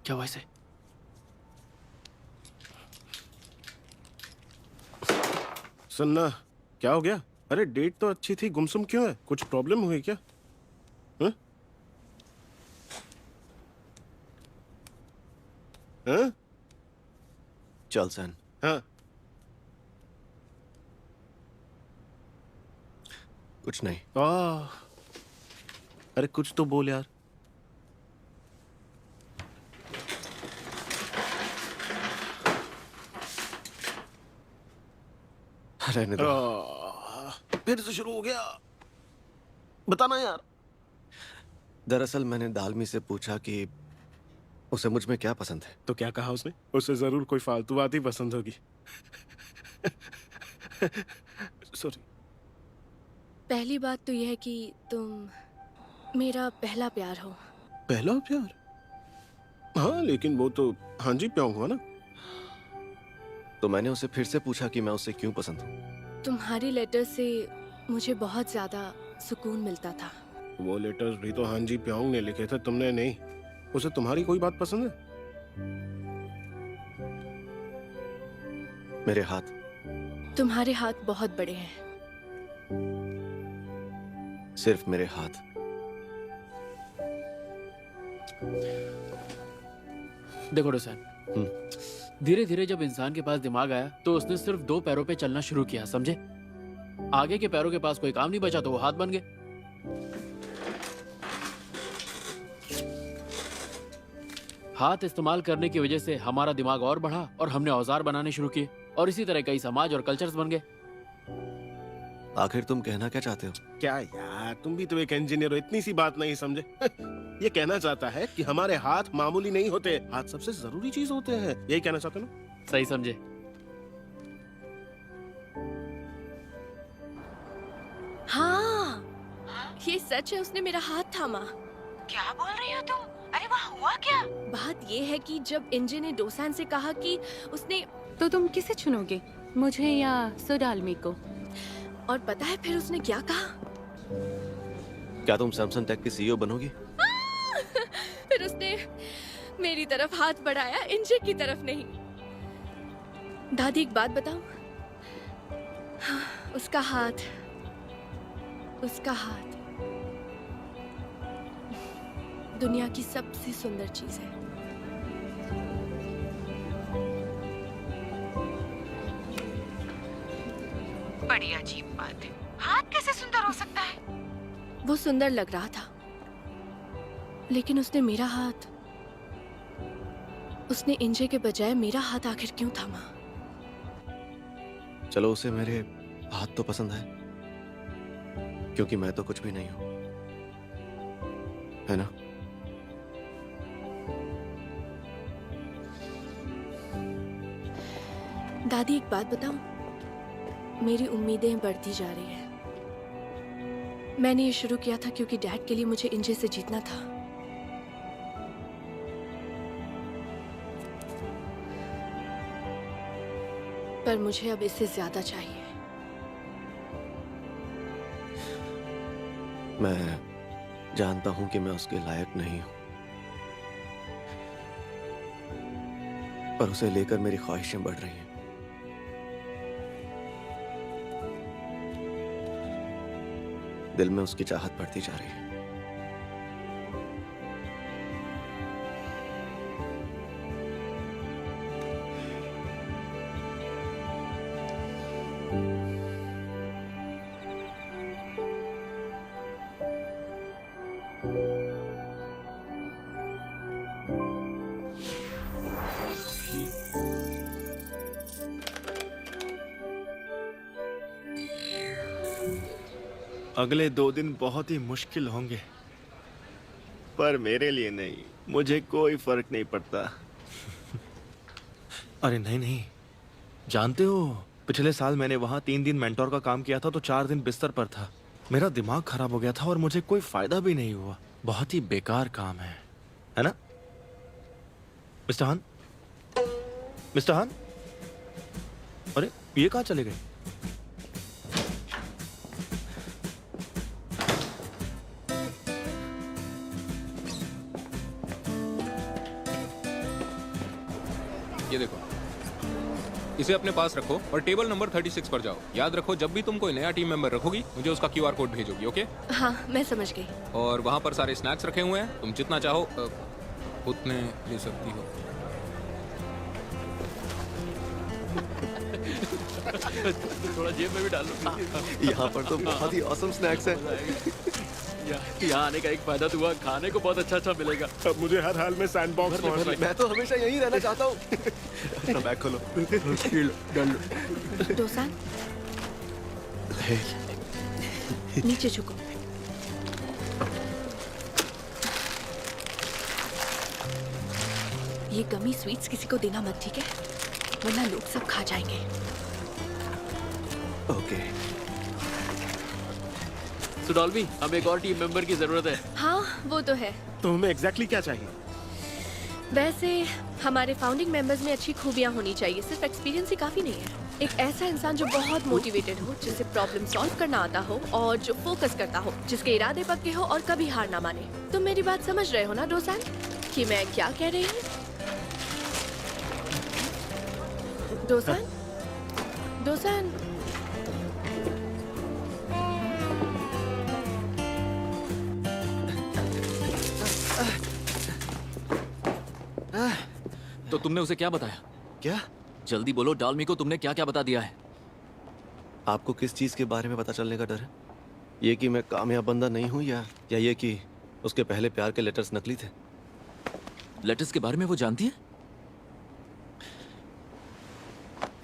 क्या हुआ इसे? सुनना, क्या हो गया? अरे डेट तो अच्छी थी, गुमसुम क्यों है? कुछ प्रॉब्लम हुई क्या? हाँ? हाँ? चल सन। हाँ? कुछ नहीं। अरे कुछ तो बोल यार। रहने दो। फिर से शुरू हो गया। बताना यार। दरअसल मैंने दालमी से पूछा कि उसे मुझ में क्या पसंद है। तो क्या कहा उसने? उसे जरूर कोई फालतू बात ही पसंद होगी। सॉरी। पहली बात तो यह है कि तुम मेरा पहला प्यार हो। पहला प्यार? हाँ लेकिन वो तो हाँ जी प्योंग हुआ ना। तो मैंने उसे फिर से पूछा कि मैं उसे क्यों पसंद हूँ। तुम्हारी लेटर से मुझे बहुत ज्यादा सुकून मिलता था। वो लेटर्स भी तो हाँ जी प्योंग ने लिखे थे, तुमने नहीं। उसे तुम्हारी कोई बात पसंद है? मेरे हाथ। तुम्हारे हाथ बहुत बड़े हैं। सिर्फ मेरे हाथ। देखो डोसान, धीरे धीरे जब इंसान के पास दिमाग आया तो उसने सिर्फ 2 पैरों पे चलना शुरू किया, समझे? आगे के पैरों के पास कोई काम नहीं बचा तो वो हाथ बन गए। हाथ इस्तेमाल करने की वजह से हमारा दिमाग और बढ़ा और हमने औजार बनाने शुरू किए और इसी तरह कई समाज और कल्चर्स बन गए। आखिर तुम कहना क्या चाहते हो? क्या यार, तुम भी तो एक इंजीनियर हो, इतनी सी बात नहीं समझे? ये कहना चाहता है कि हमारे हाथ मामूली नहीं होते, हाथ सबसे जरूरी चीज होते हैं। यही कहना चाहते हो ना? सही समझे। हाँ, ये सच है, उसने मेरा हाथ थामा। क्या बोल रही हो तुम? अरे वहाँ हुआ क्या? बात ये है कि जब इंजे ने डोसान से कहा कि उसने, तो तुम किसे चुनोगे, मुझे या सुडालमी को? और पता है फिर उसने क्या कहा? क्या तुम सैमसंग टेक की सीईओ बनोगी? फिर उसने मेरी तरफ हाथ बढ़ाया, इंजे की तरफ नहीं। दादी एक बात बताऊं? हाँ, उसका हाथ दुनिया की सबसे सुंदर चीज है। बड़ी अजीब बात है। हाथ कैसे सुंदर हो सकता है? वो सुंदर लग रहा था, लेकिन उसने मेरा हाथ, उसने इंजे के बजाय मेरा हाथ आखिर क्यों थामा? चलो उसे मेरे हाथ तो पसंद है, क्योंकि मैं तो कुछ भी नहीं हूं, है ना? दादी एक बात बताऊं? मेरी उम्मीदें बढ़ती जा रही है। मैंने ये शुरू किया था क्योंकि डैड के लिए मुझे इंजे से जीतना था। पर मुझे अब इससे ज्यादा चाहिए। मैं जानता हूं कि मैं उसके लायक नहीं हूं, पर उसे लेकर मेरी ख्वाहिशें बढ़ रही हैं। दिल में उसकी चाहत बढ़ती जा रही है। अगले 2 दिन बहुत ही मुश्किल होंगे, पर मेरे लिए नहीं, मुझे कोई फर्क नहीं पड़ता। अरे नहीं नहीं, जानते हो पिछले साल मैंने वहां 3 दिन मेंटोर का काम किया था तो 4 दिन बिस्तर पर था। मेरा दिमाग खराब हो गया था और मुझे कोई फायदा भी नहीं हुआ। बहुत ही बेकार काम है ना मिस्टर हान? मिस्टर हान, अरे ये कहाँ चले गए? ये देखो, इसे अपने पास रखो और टेबल नंबर 36 पर जाओ। याद रखो, जब भी तुम कोई नया टीम मेंबर रखोगी मुझे उसका QR कोड भेजोगी, ओके? हाँ, मैं समझ गई। और वहाँ पर सारे स्नैक्स रखे हुए हैं, तुम जितना चाहो उतने ले सकती हो। थोड़ा जेब में भी डाल लो। यहाँ पर तो बहुत ही ऑसम स्नैक्स हैं। यहाँ आने का एक फायदा तो हुआ, खाने को बहुत अच्छा मिलेगा। अब मुझे हर हाल में सैंडबॉक्स पहुंचना है। मैं तो हमेशा यहीं रहना चाहता हूँ। अपना बैग खोलो। डाल लो। दोसान, नीचे झुको। ये गमी स्वीट्स किसी को देना मत, ठीक है? वरना लोग सब खा जाएंगे। ओके। तो डॉल्बी, हमें एक और टीम मेंबर की जरूरत है। हाँ, वो तो है। तो हमें एग्जैक्टली क्या चाहिए? वैसे हमारे फाउंडिंग मेंबर्स में अच्छी खूबियां होनी चाहिए, सिर्फ एक्सपीरियंस ही काफी नहीं है। एक ऐसा इंसान जो बहुत मोटिवेटेड हो, जिसे प्रॉब्लम सॉल्व करना आता हो और जो फोकस करता हो, जिसके इरादे पक्के हो और कभी हार ना माने। तुम मेरी बात समझ रहे हो ना डोसान, कि मैं क्या कह रही हूँ? डोसान, डोसान, तो तुमने उसे क्या बताया? क्या? जल्दी बोलो डालमी को, तुमने क्या क्या बता दिया है? आपको किस चीज के बारे में पता चलने का डर है? ये कि मैं कामयाब बंदा नहीं हूँ या ये कि उसके पहले प्यार के लेटर्स नकली थे? लेटर्स के बारे में वो जानती है?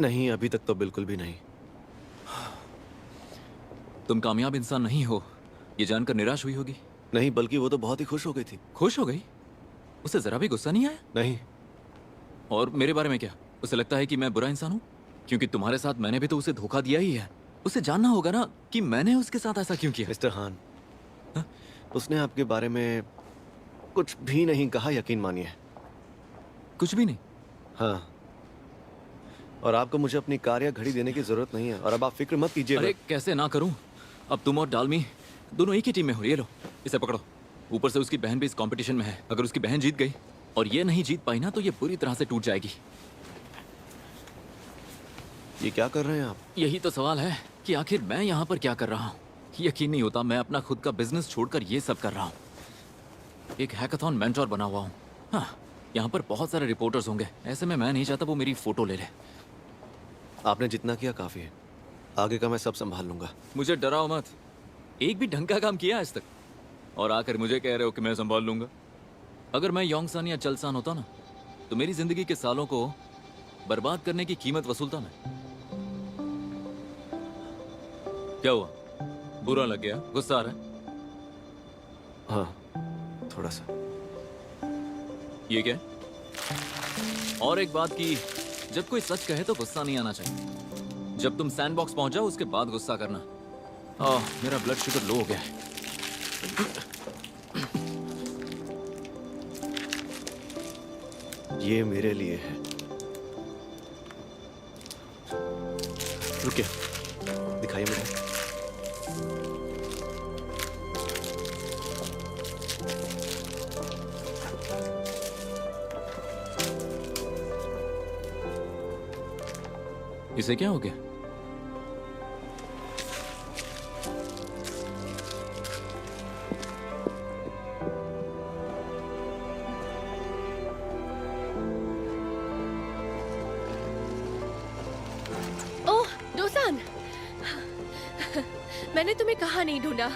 नहीं, अभी तक तो बिल्कुल भी नहीं। तुम कामयाब इंसान नहीं हो ये जानकर निराश हुई होगी। नहीं, बल्कि वो तो बहुत ही खुश हो गई थी। खुश हो गई? उसे जरा भी गुस्सा नहीं आया? नहीं। और मेरे बारे में क्या? उसे लगता है कि मैं बुरा इंसान हूँ? क्योंकि तुम्हारे साथ मैंने भी तो उसे धोखा दिया ही है। उसे जानना होगा ना कि मैंने उसके साथ ऐसा क्यों किया। मिस्टर हान, उसने आपके बारे में कुछ भी नहीं कहा, यकीन मानिए। कुछ भी नहीं? हाँ। और आपको मुझे अपनी कार या घड़ी देने की जरूरत नहीं है, और अब आप फिक्र मत कीजिए। अरे कैसे ना करूं? अब तुम और डालमी दोनों एक ही टीम में हो। ये लो, इसे पकड़ो। ऊपर से उसकी बहन भी इस कंपटीशन में है। अगर उसकी बहन जीत गई और ये नहीं जीत पाई ना, तो ये बुरी तरह से टूट जाएगी। ये क्या कर रहे हैं आप? यही तो सवाल है कि आखिर मैं यहाँ पर क्या कर रहा हूँ। यकीन नहीं होता, मैं अपना खुद का बिजनेस छोड़कर ये सब कर रहा हूँ। एक हैकाथॉन मेंटोर बना हुआ हूँ। हाँ, यहाँ पर बहुत सारे रिपोर्टर्स होंगे, ऐसे में मैं नहीं चाहता वो मेरी फोटो ले ले। आपने जितना किया काफी है, आगे का मैं सब संभाल लूंगा। मुझे डराओ मत। एक भी ढंग का काम किया आज तक, और आकर मुझे कह रहे हो कि मैं संभाल लूंगा। अगर मैं योंगसान या चलसान होता ना, तो मेरी जिंदगी के सालों को बर्बाद करने की कीमत वसूलता मैं। क्या हुआ? बुरा लग गया? गुस्सा आ रहा है? हाँ, थोड़ा सा। ये क्या? और एक बात की, जब कोई सच कहे तो गुस्सा नहीं आना चाहिए। जब तुम सैंडबॉक्स पहुंच जाओ उसके बाद गुस्सा करना। मेरा ब्लड शुगर लो हो गया है। ये मेरे लिए है। रुकिए, दिखाइए मुझे। इसे क्या हो गया? ओह डोसान, मैंने तुम्हें कहाँ नहीं ढूंढा।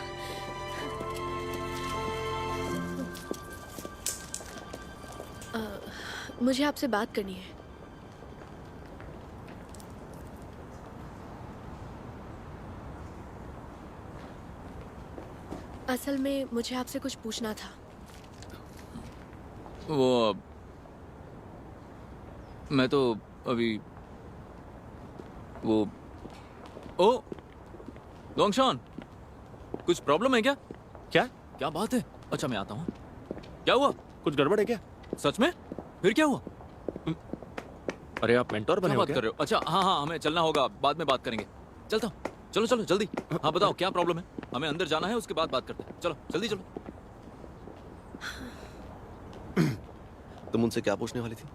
मुझे आपसे बात करनी है। असल में मुझे आपसे कुछ पूछना था। वो मैं तो अभी वो ओ लोंगशॉन, कुछ प्रॉब्लम है क्या? क्या बात है? अच्छा मैं आता हूँ। क्या हुआ? कुछ गड़बड़ है क्या? सच में? फिर क्या हुआ? अरे आप मेंटोर बने क्या हो बात क्या? कर रहे हो? अच्छा हाँ, हमें चलना होगा, बाद में बात करेंगे। चलता हूँ, चलो जल्दी। हाँ बताओ क्या प्रॉब्लम है? हमें अंदर जाना है, उसके बाद बात करते हैं। चलो जल्दी चलो। तुम उनसे क्या पूछने वाली थी?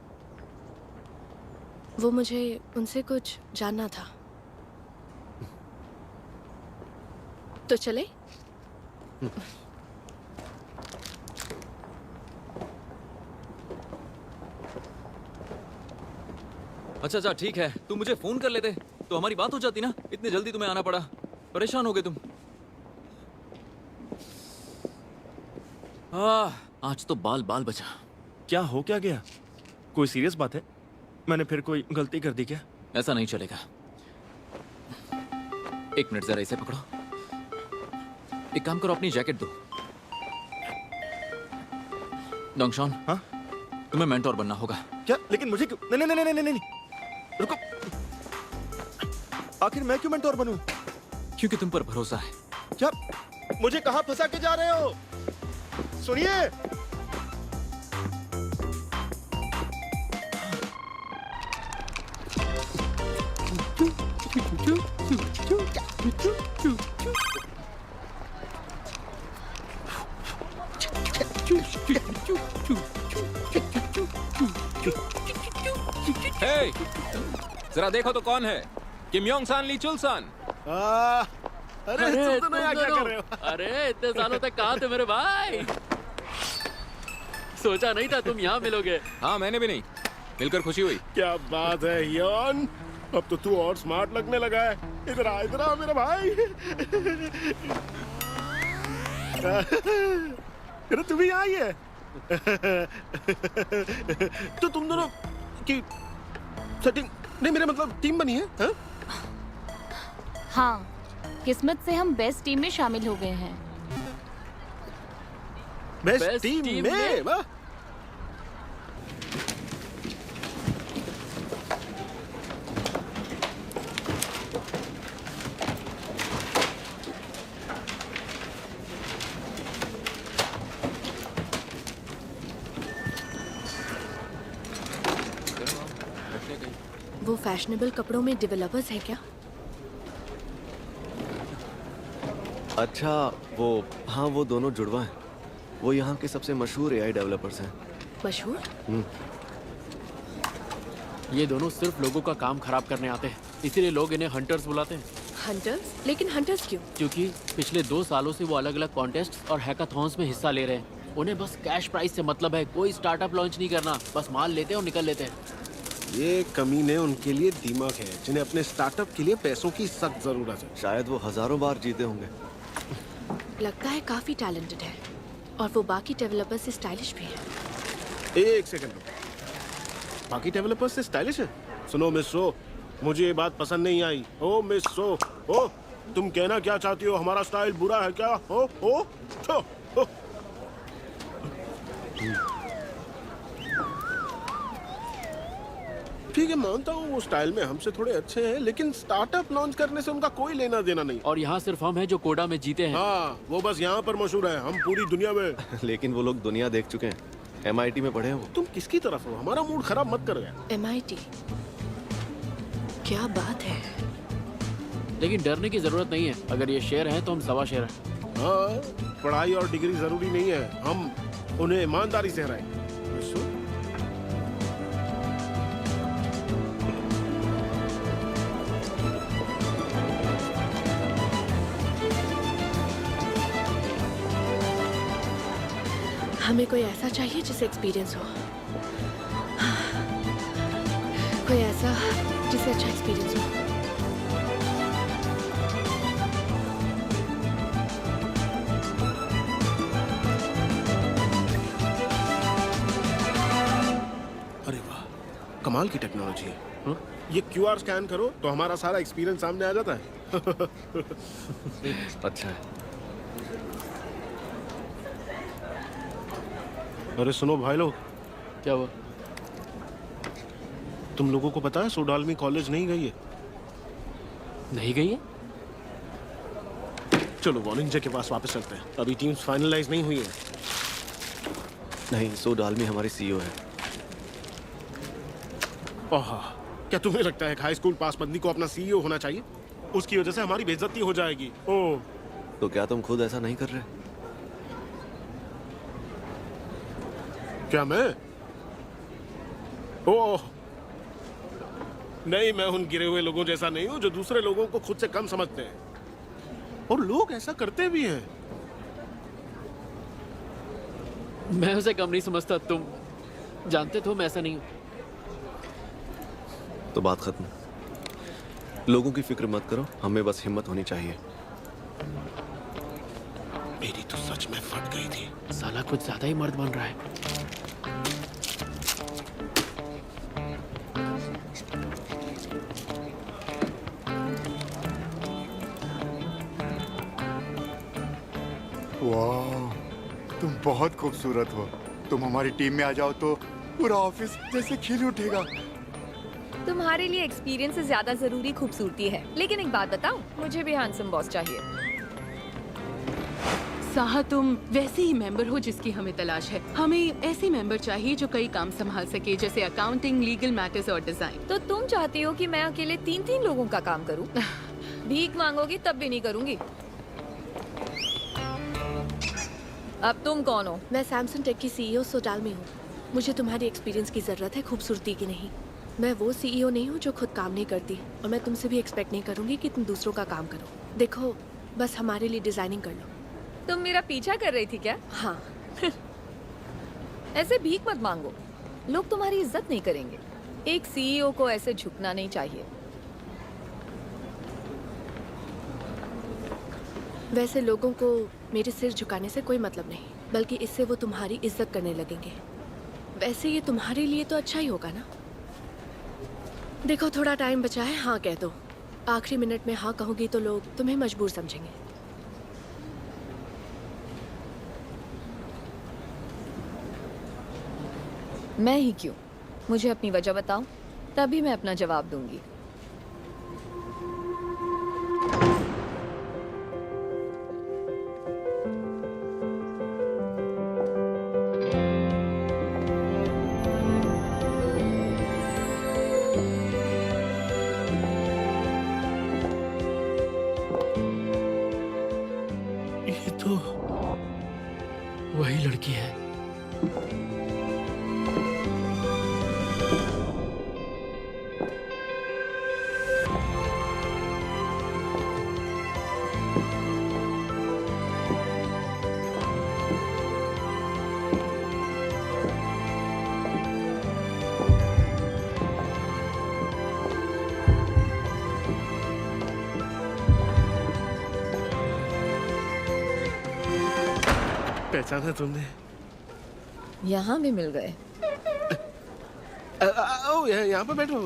वो मुझे उनसे कुछ जानना था। तो चले? अच्छा अच्छा ठीक है, तुम मुझे फोन कर लेते तो हमारी बात हो जाती ना। इतनी जल्दी तुम्हें आना पड़ा, परेशान हो गए तुम। आज तो बाल बाल बचा। क्या हो क्या गया? कोई सीरियस बात है? मैंने फिर कोई गलती कर दी क्या? ऐसा नहीं चलेगा। एक मिनट, जरा इसे पकड़ो। एक काम करो, अपनी जैकेट दो। डोंगशॉन, हाँ? तुम्हें मेंटोर बनना होगा। क्या? लेकिन मुझे क्यों? नहीं नहीं नहीं नहीं नहीं नहीं, रुको। आखिर मैं क्यों मेंटोर बनूं? क्योंकि तुम पर भरोसा है। क्या? मुझे कहां फंसा के जा रहे हो? सुनिए, हे, जरा देखो तो कौन है? किम योंग सान, ली चुल सान। अरे तुम दोनों यहाँ क्या कर रहे हो? अरे इतने सालों तक कहाँ थे मेरे भाई? सोचा नहीं था तुम यहाँ मिलोगे। हाँ, मैंने भी नहीं। मिलकर खुशी हुई। क्या बात है योन, अब तो तू और स्मार्ट लगने लगा है। इधर आ मेरा भाई। अरे तू भी यहाँ ही है। तो तुम दोनों की सेटिंग नहीं, मेरा मतलब टीम बनी है? हाँ? हाँ, किस्मत से हम बेस्ट टीम में शामिल हो गए हैं। बेस्ट टीम में? वाह। वो फैशनेबल कपड़ों में डेवलपर्स है क्या? अच्छा, वो हाँ, वो दोनों जुड़वा हैं। वो यहाँ के सबसे मशहूर एआई डेवलपर्स हैं। मशहूर? ये दोनों सिर्फ लोगों का काम खराब करने आते हैं, इसीलिए लोग इन्हें हंटर्स बुलाते हैं। हंटर्स? लेकिन हंटर्स क्यों? क्योंकि पिछले 2 सालों से वो अलग अलग कॉन्टेस्ट और हैकाथॉन्स में हिस्सा ले रहे हैं। उन्हें बस कैश प्राइस से मतलब है, कोई स्टार्टअप लॉन्च नहीं करना, बस माल लेते हैं और निकल लेते हैं। ये कमीने उनके लिए दिमाग है, जिन्हें अपने स्टार्टअप के लिए पैसों की सख्त जरूरत है। शायद वो हजारों बार जीते होंगे। लगता है काफी टैलेंटेड है, और वो बाकी डेवलपर से स्टाइलिश भी है। एक सेकंड, बाकी डेवलपर्स से स्टाइलिश है? सुनो मिस सो, मुझे ये बात पसंद नहीं आई। ओ मिस सो, ओ तुम कहना क्या चाहती हो? हमारा स्टाइल बुरा है क्या? ओ छो, ओ। ठीक है, मानता हूँ वो स्टाइल में हमसे थोड़े अच्छे हैं, लेकिन स्टार्टअप लॉन्च करने से उनका कोई लेना देना नहीं। और यहाँ सिर्फ हम हैं जो कोडा में जीते हैं। हाँ, वो बस यहाँ पर मशहूर है, हम पूरी दुनिया में। लेकिन वो लोग दुनिया देख चुके हैं। MIT में पढ़े हैं वो। तुम किसकी तरफ हो? हमारा मूड खराब मत कर गया। MIT? क्या बात है। लेकिन डरने की जरूरत नहीं है, अगर ये शेर है तो हम 1.25 शेर हैं। हाँ, पढ़ाई और डिग्री जरूरी नहीं है, हम उन्हें ईमानदारी से हराएंगे। हमें कोई ऐसा चाहिए जिसे एक्सपीरियंस हो, कोई ऐसा जिसे अच्छा एक्सपीरियंस हो। अरे वाह, कमाल की टेक्नोलॉजी है। ये QR स्कैन करो तो हमारा सारा एक्सपीरियंस सामने आ जाता है। अच्छा है। अरे सुनो भाई लोग, क्या हुआ? तुम लोगों को पता है सोडालमी कॉलेज नहीं गई है? नहीं गई है? चलो वॉलिंजर के पास वापस चलते हैं, अभी टीम्स फाइनलाइज नहीं हुई है। नहीं, सो डालमी हमारी CEO है। ओह, क्या तुम्हें लगता है हाई स्कूल पास बंदी को अपना CEO होना चाहिए? उसकी वजह से हमारी बेइज्जती हो जाएगी। ओह, तो क्या तुम खुद ऐसा नहीं कर रहे? क्या मैं? ओह, नहीं, मैं उन गिरे हुए लोगों जैसा नहीं हूँ जो दूसरे लोगों को खुद से कम समझते हैं, और लोग ऐसा करते भी हैं। मैं उसे कम नहीं समझता, तुम जानते तो मैं ऐसा नहीं हूँ। तो बात खत्म। लोगों की फिक्र मत करो, हमें बस हिम्मत होनी चाहिए। मेरी तो सच में फट गई थी। साला कुछ ज्यादा ही मर्द बन रहा है। वाह, तुम बहुत खूबसूरत हो। तुम हमारी टीम में आ जाओ तो पूरा ऑफिस जैसे खिल उठेगा। तुम्हारे लिए एक्सपीरियंस से ज्यादा जरूरी खूबसूरती है। लेकिन एक बात बताऊं, मुझे भी हैंडसम बॉस चाहिए। साहा, तुम वैसे ही मेंबर हो जिसकी हमें तलाश है। हमें ऐसे मेंबर चाहिए जो कई काम संभाल सके, जैसे अकाउंटिंग, लीगल मैटर्स और डिजाइन। तो तुम चाहती हो कि मैं अकेले 3-3 लोगों का काम करूं? भीख मांगोगी तब भी नहीं करूंगी। अब तुम कौन हो? मैं सैमसंग टेक की सीईओ सोडाल में हूँ। मुझे तुम्हारी एक्सपीरियंस की जरूरत है, खूबसूरती की नहीं। मैं वो सीईओ नहीं हूँ जो खुद काम नहीं करती, और मैं तुमसे भी एक्सपेक्ट नहीं करूंगी कि तुम दूसरों का काम करो। देखो, बस हमारे लिए डिजाइनिंग कर लो। तुम मेरा पीछा कर रही थी क्या? हाँ। ऐसे भीख मत मांगो, लोग तुम्हारी इज्जत नहीं करेंगे। एक सीईओ को ऐसे झुकना नहीं चाहिए। वैसे लोगों को मेरे सिर झुकाने से कोई मतलब नहीं, बल्कि इससे वो तुम्हारी इज्जत करने लगेंगे। वैसे ये तुम्हारे लिए तो अच्छा ही होगा ना। देखो, थोड़ा टाइम बचा है, हाँ कह दो। आखिरी मिनट में हाँ कहोगी तो लोग तुम्हें मजबूर समझेंगे। मैं ही क्यों? मुझे अपनी वजह बताओ, तभी मैं अपना जवाब दूंगी। ये तो वही लड़की है। पहचाना तुमने? यहाँ भी मिल गए। ओ, यहाँ पे बैठो।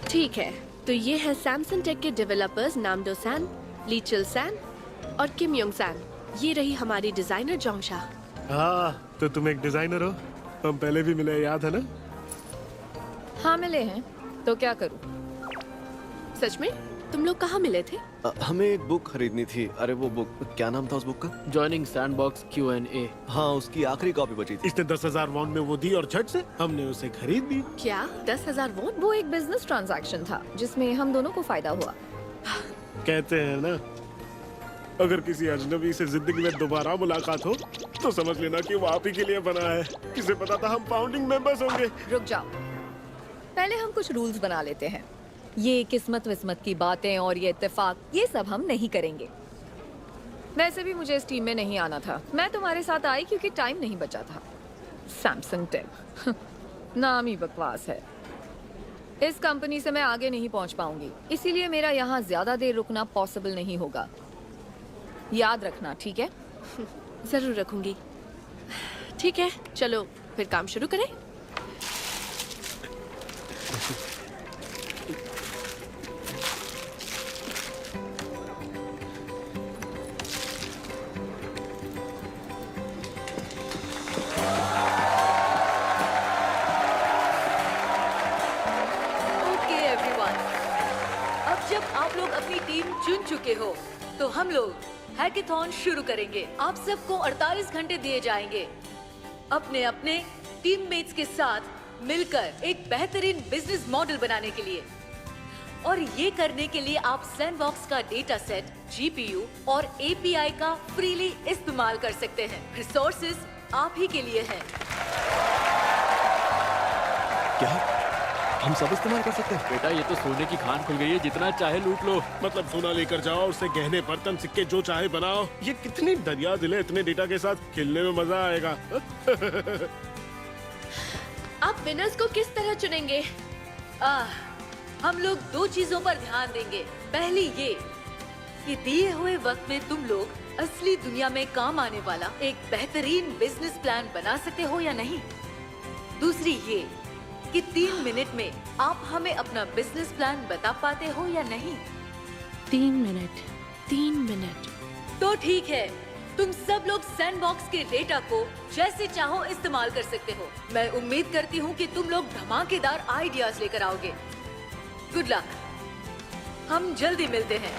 ठीक है, तो ये है सैमसंग टेक के डेवलपर्स नामडो सान, लीचल सान और किम योंग सान। ये रही हमारी डिजाइनर जोंगशा। हाँ, तो तुम एक डिजाइनर हो। हम पहले भी मिले, याद है ना? हाँ मिले हैं, तो क्या करूं? सच में? तुम लोग कहाँ मिले थे? हमें एक बुक खरीदनी थी। अरे वो बुक, क्या नाम था उस बुक का? Joining sandbox Q&A। हाँ, उसकी आखिरी कॉपी बची थी। इसने 10,000 वॉन में वो दी और झट से हमने उसे खरीद ली। क्या 10,000 वोट? वो एक बिजनेस ट्रांजैक्शन था जिसमें हम दोनों को फायदा हुआ। कहते हैं ना, अगर किसी अजनबी से जिंदगी में दोबारा मुलाकात हो तो समझ लेना कि वो आप ही के लिए बना है। किसे पता था हम फाउंडिंग मेंबर्स होंगे। रुक जाओ, पहले हम कुछ रूल्स बना लेते हैं। ये किस्मत विस्मत की बातें और ये इत्तेफाक, ये सब हम नहीं करेंगे। वैसे भी मुझे इस टीम में नहीं आना था। मैं तुम्हारे साथ आई क्योंकि टाइम नहीं बचा था। सैमसंग टेक नाम ही बकवास है। इस कंपनी से मैं आगे नहीं पहुंच पाऊंगी, इसीलिए मेरा यहाँ ज्यादा देर रुकना पॉसिबल नहीं होगा। याद रखना, ठीक है? जरूर रखूंगी। ठीक है, चलो फिर काम शुरू करें। ओके एवरीवन, अब जब आप लोग अपनी टीम चुन चुके हो तो हम लोग हैकेथॉन शुरू करेंगे। आप सबको 48 घंटे दिए जाएंगे अपने अपने टीममेट्स के साथ मिलकर एक बेहतरीन बिजनेस मॉडल बनाने के लिए। और ये करने के लिए आप सैंडबॉक्स का डेटा सेट, जीपीयू और एपीआई का फ्रीली इस्तेमाल कर सकते हैं। रिसोर्सेज आप ही के लिए हैं। क्या हम सब इस्तेमाल कर सकते हैं? बेटा ये तो सोने की खान खुल गई है, जितना चाहे लूट लो। मतलब सोना लेकर जाओ, उससे गहने, बर्तन, सिक्के जो चाहे बनाओ। ये कितनी दरिया दिल है, इतने डेटा के साथ खेलने में मजा आएगा। आप विनर्स को किस तरह चुनेंगे? हम लोग दो चीजों पर ध्यान देंगे। पहली ये कि दिए हुए वक्त में तुम लोग असली दुनिया में काम आने वाला एक बेहतरीन बिजनेस प्लान बना सकते हो या नहीं। दूसरी ये कि 3 मिनट में आप हमें अपना बिजनेस प्लान बता पाते हो या नहीं। 3 मिनट। 3 मिनट। तो ठीक है, तुम सब लोग सैंडबॉक्स के डेटा को जैसे चाहो इस्तेमाल कर सकते हो। मैं उम्मीद करती हूँ कि तुम लोग धमाकेदार आइडियाज लेकर आओगे। गुड लक, हम जल्दी मिलते हैं।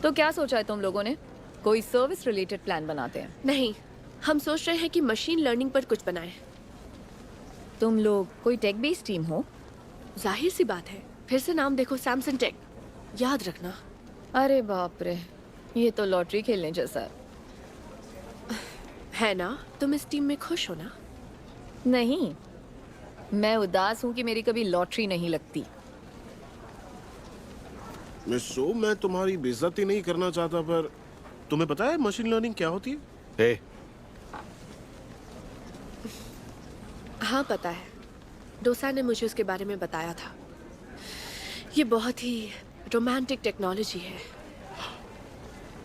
तो क्या सोचा है तुम लोगों ने? कोई सर्विस रिलेटेड प्लान बनाते हैं? नहीं, हम सोच रहे हैं कि मशीन लर्निंग पर कुछ बनाएं। तुम लोग कोई टेक बेस्ड टीम हो? जाहिर सी बात है, फिर से नाम देखो, सैमसंग टेक, याद रखना। अरे बाप रे, ये तो लॉटरी खेलने जैसा है ना? तुम इस टीम में खुश हो ना? नहीं, मैं उदास हूँ कि मेरी कभी लॉटरी नहीं लगती। मिस सो, मैं तुम्हारी बेइज्जती नहीं करना चाहता, पर तुम्हें पता है मशीन लर्निंग क्या होती है? हे, हाँ पता है, डोसा ने मुझे उसके बारे में बताया था। ये बहुत ही रोमांटिक टेक्नोलॉजी है।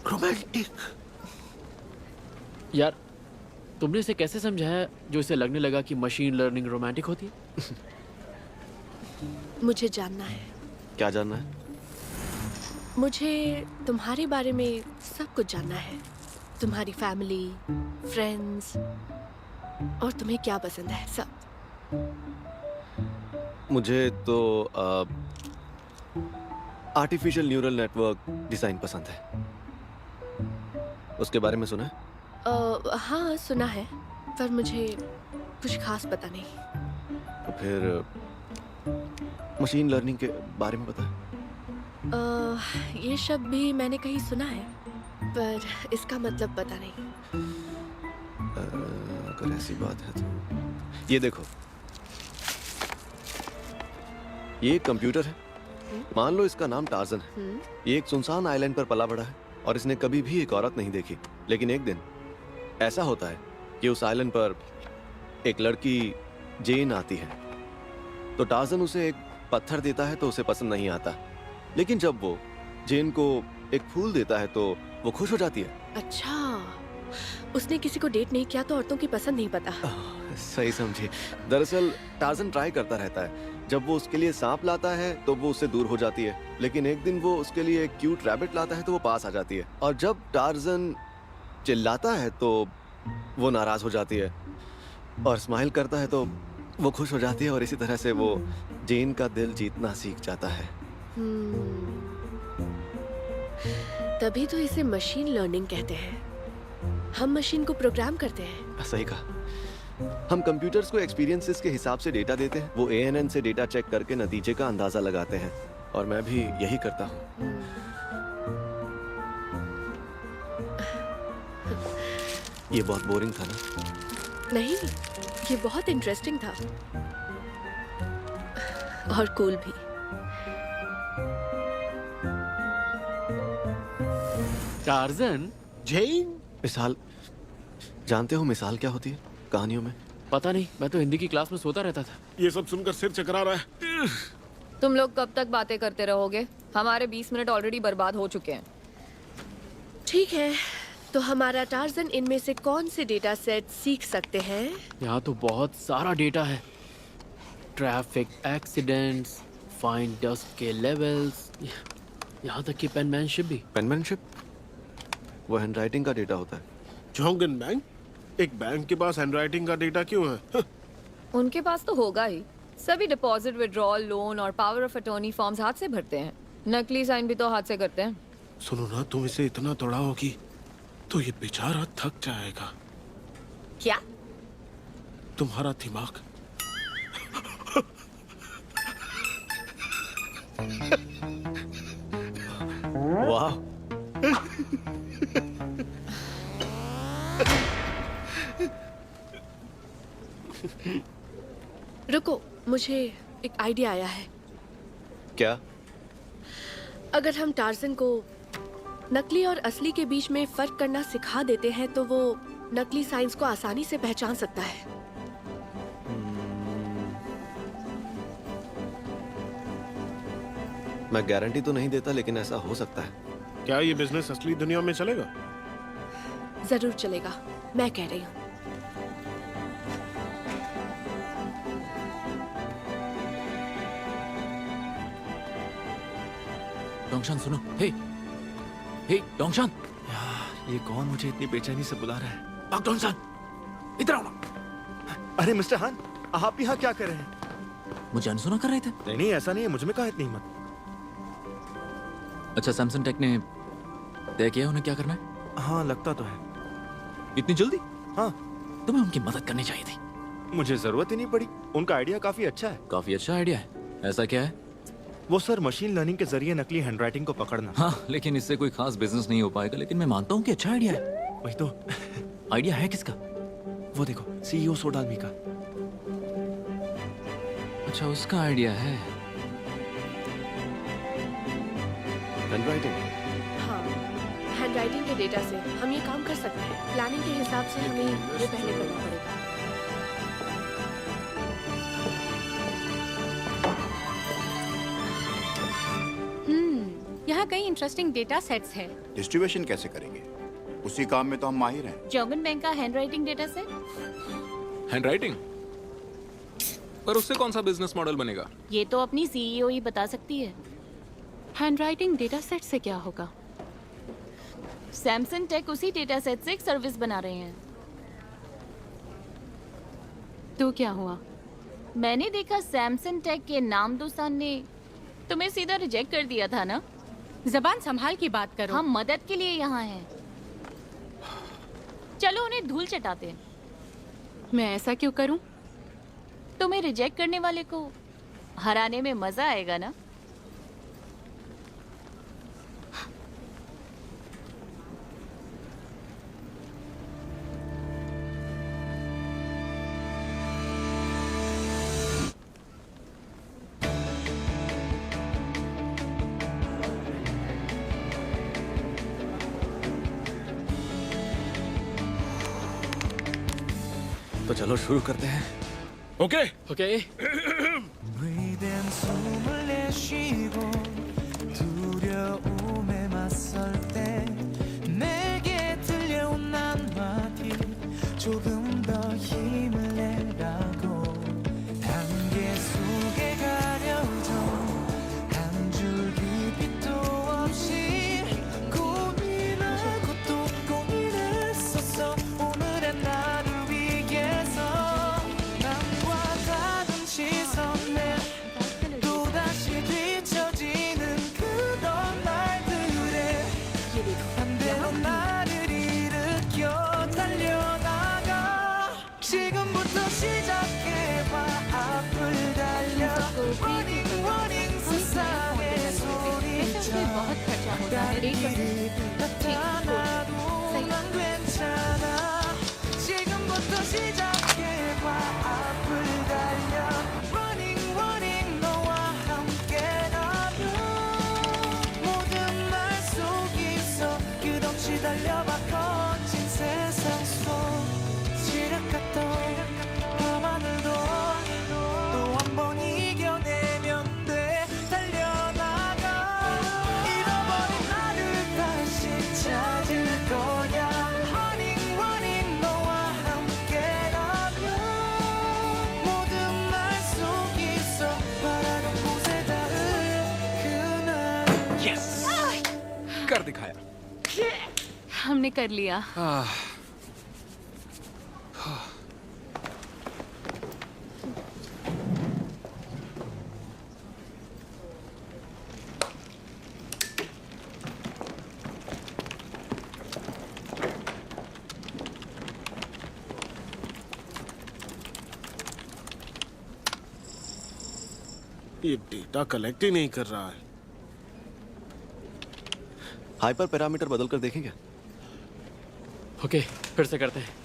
रोमांटिक? यार तुमने इसे कैसे समझाया जो इसे लगने लगा कि मशीन लर्निंग रोमांटिक होती है? मुझे जानना है। क्या जानना है? मुझे तुम्हारे बारे में सब कुछ जानना है। तुम्हारी फैमिली, फ्रेंड्स, और तुम्हें क्या पसंद है, सब। मुझे तो आर्टिफिशियल न्यूरल नेटवर्क डिजाइन पसंद है। उसके बारे में सुना है? हाँ सुना है, पर मुझे कुछ खास पता नहीं। तो फिर मशीन लर्निंग के बारे में पता है? ये शब्द भी मैंने कहीं सुना है, पर इसका मतलब पता नहीं। अगर ऐसी बात है तो ये देखो, ये एक कंप्यूटर है। मान लो इसका नाम टार्जन है। ये एक सुनसान आइलैंड पर पला बड़ा है और इसने कभी भी एक औरत नहीं देखी। लेकिन एक दिन ऐसा होता है कि उस आइलैंड पर एक लड़की जेन आती है। तो टार्जन उसे एक पत्थर देता है तो उसे पसंद नहीं आता, लेकिन जब वो जेन को एक फूल देता है तो वो खुश हो जाती है। अच्छा, उसने किसी को डेट नहीं किया तो औरतों की पसंद नहीं पता। सही समझी। दरअसल टार्जन ट्राई करता रहता है। जब वो उसके लिए सांप लाता है तो वो उससे दूर हो जाती है, लेकिन एक दिन वो उसके लिए एक क्यूट रैबिट लाता है तो वो पास आ जाती है। और जब टार्जन चिल्लाता है तो वो नाराज हो जाती है, और स्माइल करता है तो वो खुश हो जाती है। और इसी तरह से वो जेन का दिल जीतना सीख जाता है। तभी तो इसे मशीन लर्निंग कहते हैं। हम मशीन को प्रोग्राम करते हैं। सही कहा। हम कंप्यूटर्स को एक्सपीरियंसेस के हिसाब से डेटा देते हैं। वो ANN से डेटा चेक करके नतीजे का अंदाजा लगाते हैं, और मैं भी यही करता हूँ। ये बहुत बोरिंग था ना? नहीं, ये बहुत इंटरेस्टिंग था और कूल भी। टार्जन? जेन? मिसाल जानते हो मिसाल क्या होती है कहानियों में? पता नहीं, मैं तो हिंदी की क्लास में सोता रहता था। ये सब सुनकर सिर चकरा रहा है। तुम लोग कब तक बातें करते रहोगे? हमारे 20 मिनट ऑलरेडी बर्बाद हो चुके हैं। ठीक है, तो हमारा टार्जन इनमें से कौन से डेटा सेट सीख सकते हैं? यहाँ तो बहुत सारा डेटा है। ट्रैफिक एक्सीडेंट्स, फाइन डस्ट के लेवल्स, यहाँ तक कि पेनमैनशिप भी। पेनमैनशिप? वो हैंडराइटिंग का डेटा होता है। जोंगन बैंक? एक बैंक के पास हैंडराइटिंग का डेटा क्यों है? उनके पास तो होगा ही। सभी डिपॉजिट, विड्रॉल, लोन और पावर ऑफ अटॉर्नी फॉर्म्स हाथ से भरते हैं। नकली साइन भी तो हाथ से करते हैं। सुनो ना, तुम इसे इतना दौड़ाओगी तो ये बेचारा थक जाएगा। क्या? तुम्हारा दिमाग। वाह, रुको, मुझे एक आइडिया आया है। क्या? अगर हम टार्जन को नकली और असली के बीच में फर्क करना सिखा देते हैं तो वो नकली साइंस को आसानी से पहचान सकता है। मैं गारंटी तो नहीं देता, लेकिन ऐसा हो सकता है। क्या ये बिजनेस असली दुनिया में चलेगा? जरूर चलेगा, मैं कह रही हूँ। डोंगशान सुनो, हे हे डोंगशान, ये कौन मुझे इतनी बेचैनी से बुला रहा है? भाग डोंगशान, इधर आओ ना। अरे मिस्टर हान, आप यहाँ क्या कर रहे हैं? मुझे अनसुना कर रहे थे? नहीं नहीं, ऐसा नहीं है, मुझ में कहा इतनी हिम्मत। अच्छा, सैमसंग टेक ने तय किया उन्हें क्या करना है? हाँ, लगता तो है। इतनी जल्दी? हाँ, तुम्हें उनकी मदद करनी चाहिए थी। मुझे जरूरत ही नहीं पड़ी। उनका आइडिया काफी अच्छा है। काफी अच्छा आइडिया है। ऐसा क्या है? वो सर मशीन लर्निंग के जरिए नकली हैंडराइटिंग को पकड़ना। हाँ, लेकिन इससे कोई खास बिजनेस नहीं हो पाएगा। लेकिन मैं मानता हूँ कि अच्छा आइडिया है। वही तो। आइडिया है किसका? वो देखो, सीईओ सोडालमी का। अच्छा, उसका आइडिया है। हैंडराइटिंग? हाँ, हैंडराइटिंग के डेटा से हम ये काम कर सकते हैं। प्लानिंग के हिसाब से हमें ये पहले करना पड़ेगा। यहाँ कई इंटरेस्टिंग डेटा सेट्स हैं। डिस्ट्रीब्यूशन कैसे करेंगे? उसी काम में तो हम माहिर हैं। जर्मन बैंक का हैंडराइटिंग डेटा सेट। हैंडराइटिंग? पर उससे कौन सा बिजनेस मॉडल बनेगा? ये तो अपनी सीईओ ही बता सकती है। हैंडराइटिंग डेटा सेट से क्या होगा? सैमसंग टेक उसी डेटा सेट से एक सर्विस बना रहे हैं। तो क्या हुआ? मैंने देखा सैमसंग टेक के नाम दोस्तान ने तुम्हें सीधा रिजेक्ट कर दिया था ना। जबान संभाल के बात करो। हम मदद के लिए यहाँ हैं। चलो उन्हें धूल चटाते हैं। मैं ऐसा क्यों करूं? तुम्हें रिजेक्ट करने वाले को हराने में मजा आएगा ना। तो चलो शुरू करते हैं। Okay okay. बहुत खर्चा होता है। कर दिखाया। हमने कर लिया। ये डेटा कलेक्ट ही नहीं कर रहा है। हाइपर पैरामीटर बदल कर देखेंगे। ओके, फिर से करते हैं।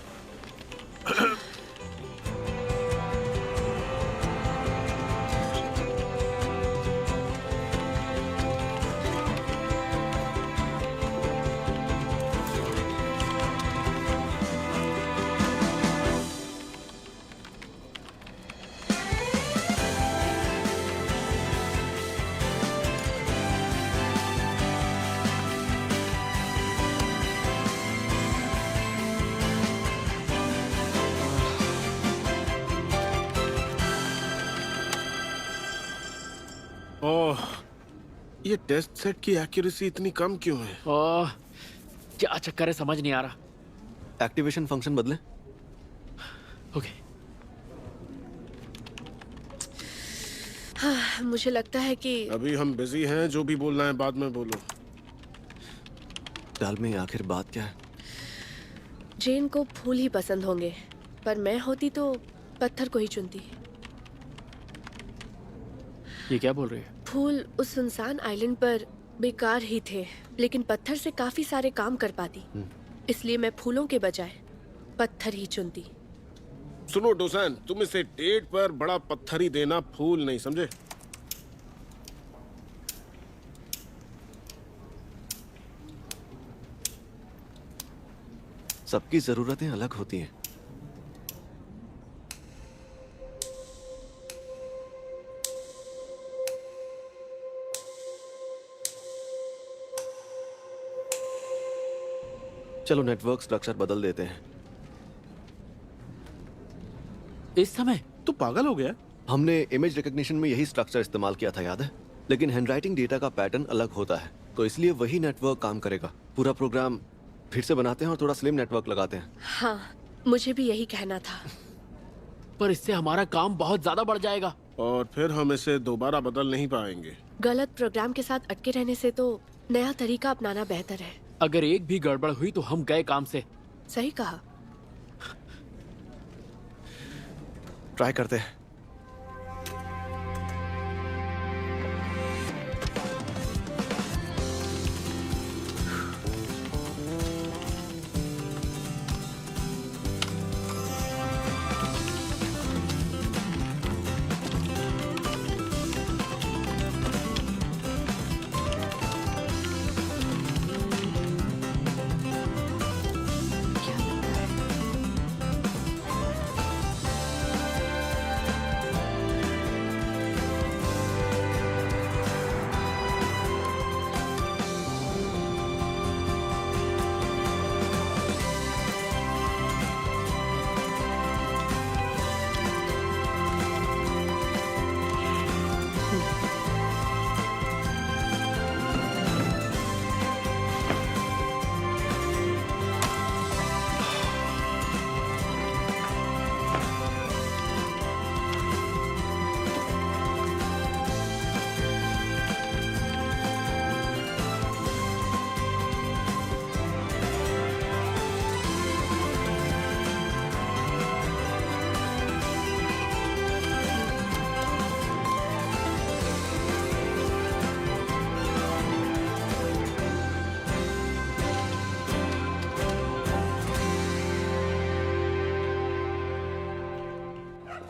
ओह, ये टेस्ट सेट की एक्यूरेसी इतनी कम क्यों है? ओह, क्या चक्कर है समझ नहीं आ रहा। एक्टिवेशन फंक्शन बदले। ओके। हाँ, मुझे लगता है कि अभी हम बिजी हैं, जो भी बोलना है बाद में बोलो। दाल में आखिर बात क्या है? जेन को फूल ही पसंद होंगे, पर मैं होती तो पत्थर को ही चुनती। ये क्या बोल रही है? फूल उस सुनसान आइलैंड पर बेकार ही थे, लेकिन पत्थर से काफी सारे काम कर पाती। इसलिए मैं फूलों के बजाय पत्थर ही चुनती। सुनो डोसान, तुम इसे डेट पर बड़ा पत्थर ही देना, फूल नहीं, समझे? सबकी जरूरतें अलग होती हैं। चलो नेटवर्क स्ट्रक्चर बदल देते हैं। इस समय तू पागल हो गया? हमने इमेज रिकग्निशन में यही स्ट्रक्चर इस्तेमाल किया था, याद है? लेकिन हैंडराइटिंग डेटा का पैटर्न अलग होता है, तो इसलिए वही नेटवर्क काम करेगा। पूरा प्रोग्राम फिर से बनाते हैं और थोड़ा स्लिम नेटवर्क लगाते हैं। हाँ, मुझे भी यही कहना था। पर इससे हमारा काम बहुत ज्यादा बढ़ जाएगा और फिर हम इसे दोबारा बदल नहीं पाएंगे। गलत प्रोग्राम के साथ अटके रहने से तो नया तरीका अपनाना बेहतर है। अगर एक भी गड़बड़ हुई तो हम गए काम से। सही कहा। ट्राई करते हैं।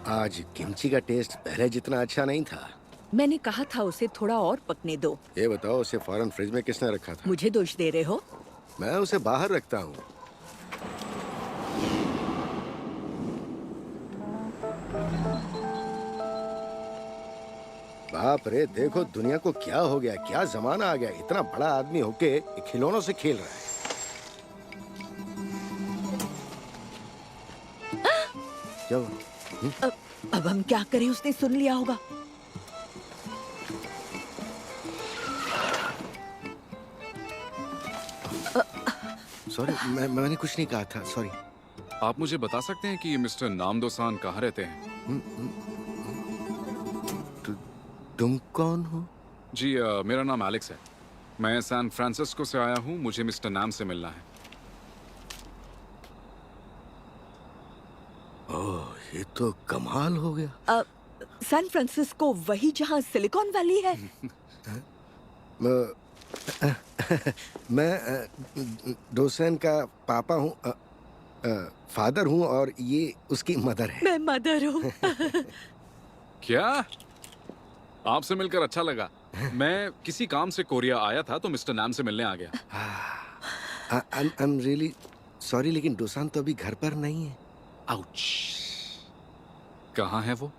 आज किमची का टेस्ट पहले जितना अच्छा नहीं था। मैंने कहा था उसे थोड़ा और पकने दो। ये बताओ, उसे फौरन फ्रिज में किसने रखा था? मुझे दोष दे रहे हो? मैं उसे बाहर रखता हूँ। बाप रे, देखो दुनिया को क्या हो गया, क्या जमाना आ गया। इतना बड़ा आदमी होके खिलौनों से खेल रहा है। क्या? अब हम क्या करें? उसने सुन लिया होगा। सॉरी, मैंने कुछ नहीं कहा था, सॉरी। आप मुझे बता सकते हैं कि ये मिस्टर नामदोसान कहाँ रहते हैं? तुम कौन हो? जी मेरा नाम एलेक्स है। मैं सैन फ्रांसिस्को से आया हूँ। मुझे मिस्टर नाम से मिलना है। ओह, ये तो कमाल हो गया। सैन फ्रांसिस्को वही जहाँ सिलिकॉन वैली है? मैं डोसन का पापा हूँ, फादर हूँ, और ये उसकी मदर है। मैं मदर हूँ। क्या? आपसे मिलकर अच्छा लगा। मैं किसी काम से कोरिया आया था तो मिस्टर नाम से मिलने आ गया। आई एम रियली सॉरी, लेकिन डोसान तो अभी घर पर नहीं है। आउच। कहाँ है वो?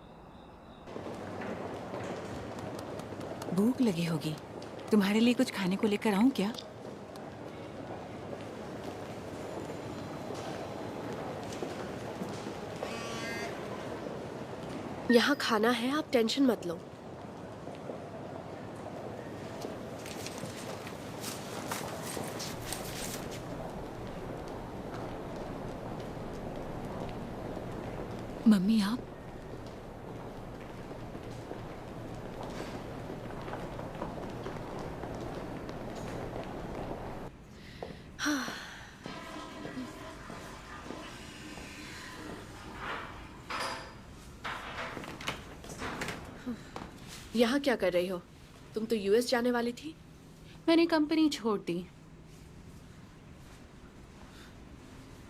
भूख लगी होगी, तुम्हारे लिए कुछ खाने को लेकर आऊं क्या? यहाँ खाना है, आप टेंशन मत लो। मम्मी आप? यहाँ क्या कर रही हो? तुम तो यूएस जाने वाली थी। मैंने कंपनी छोड़ दी।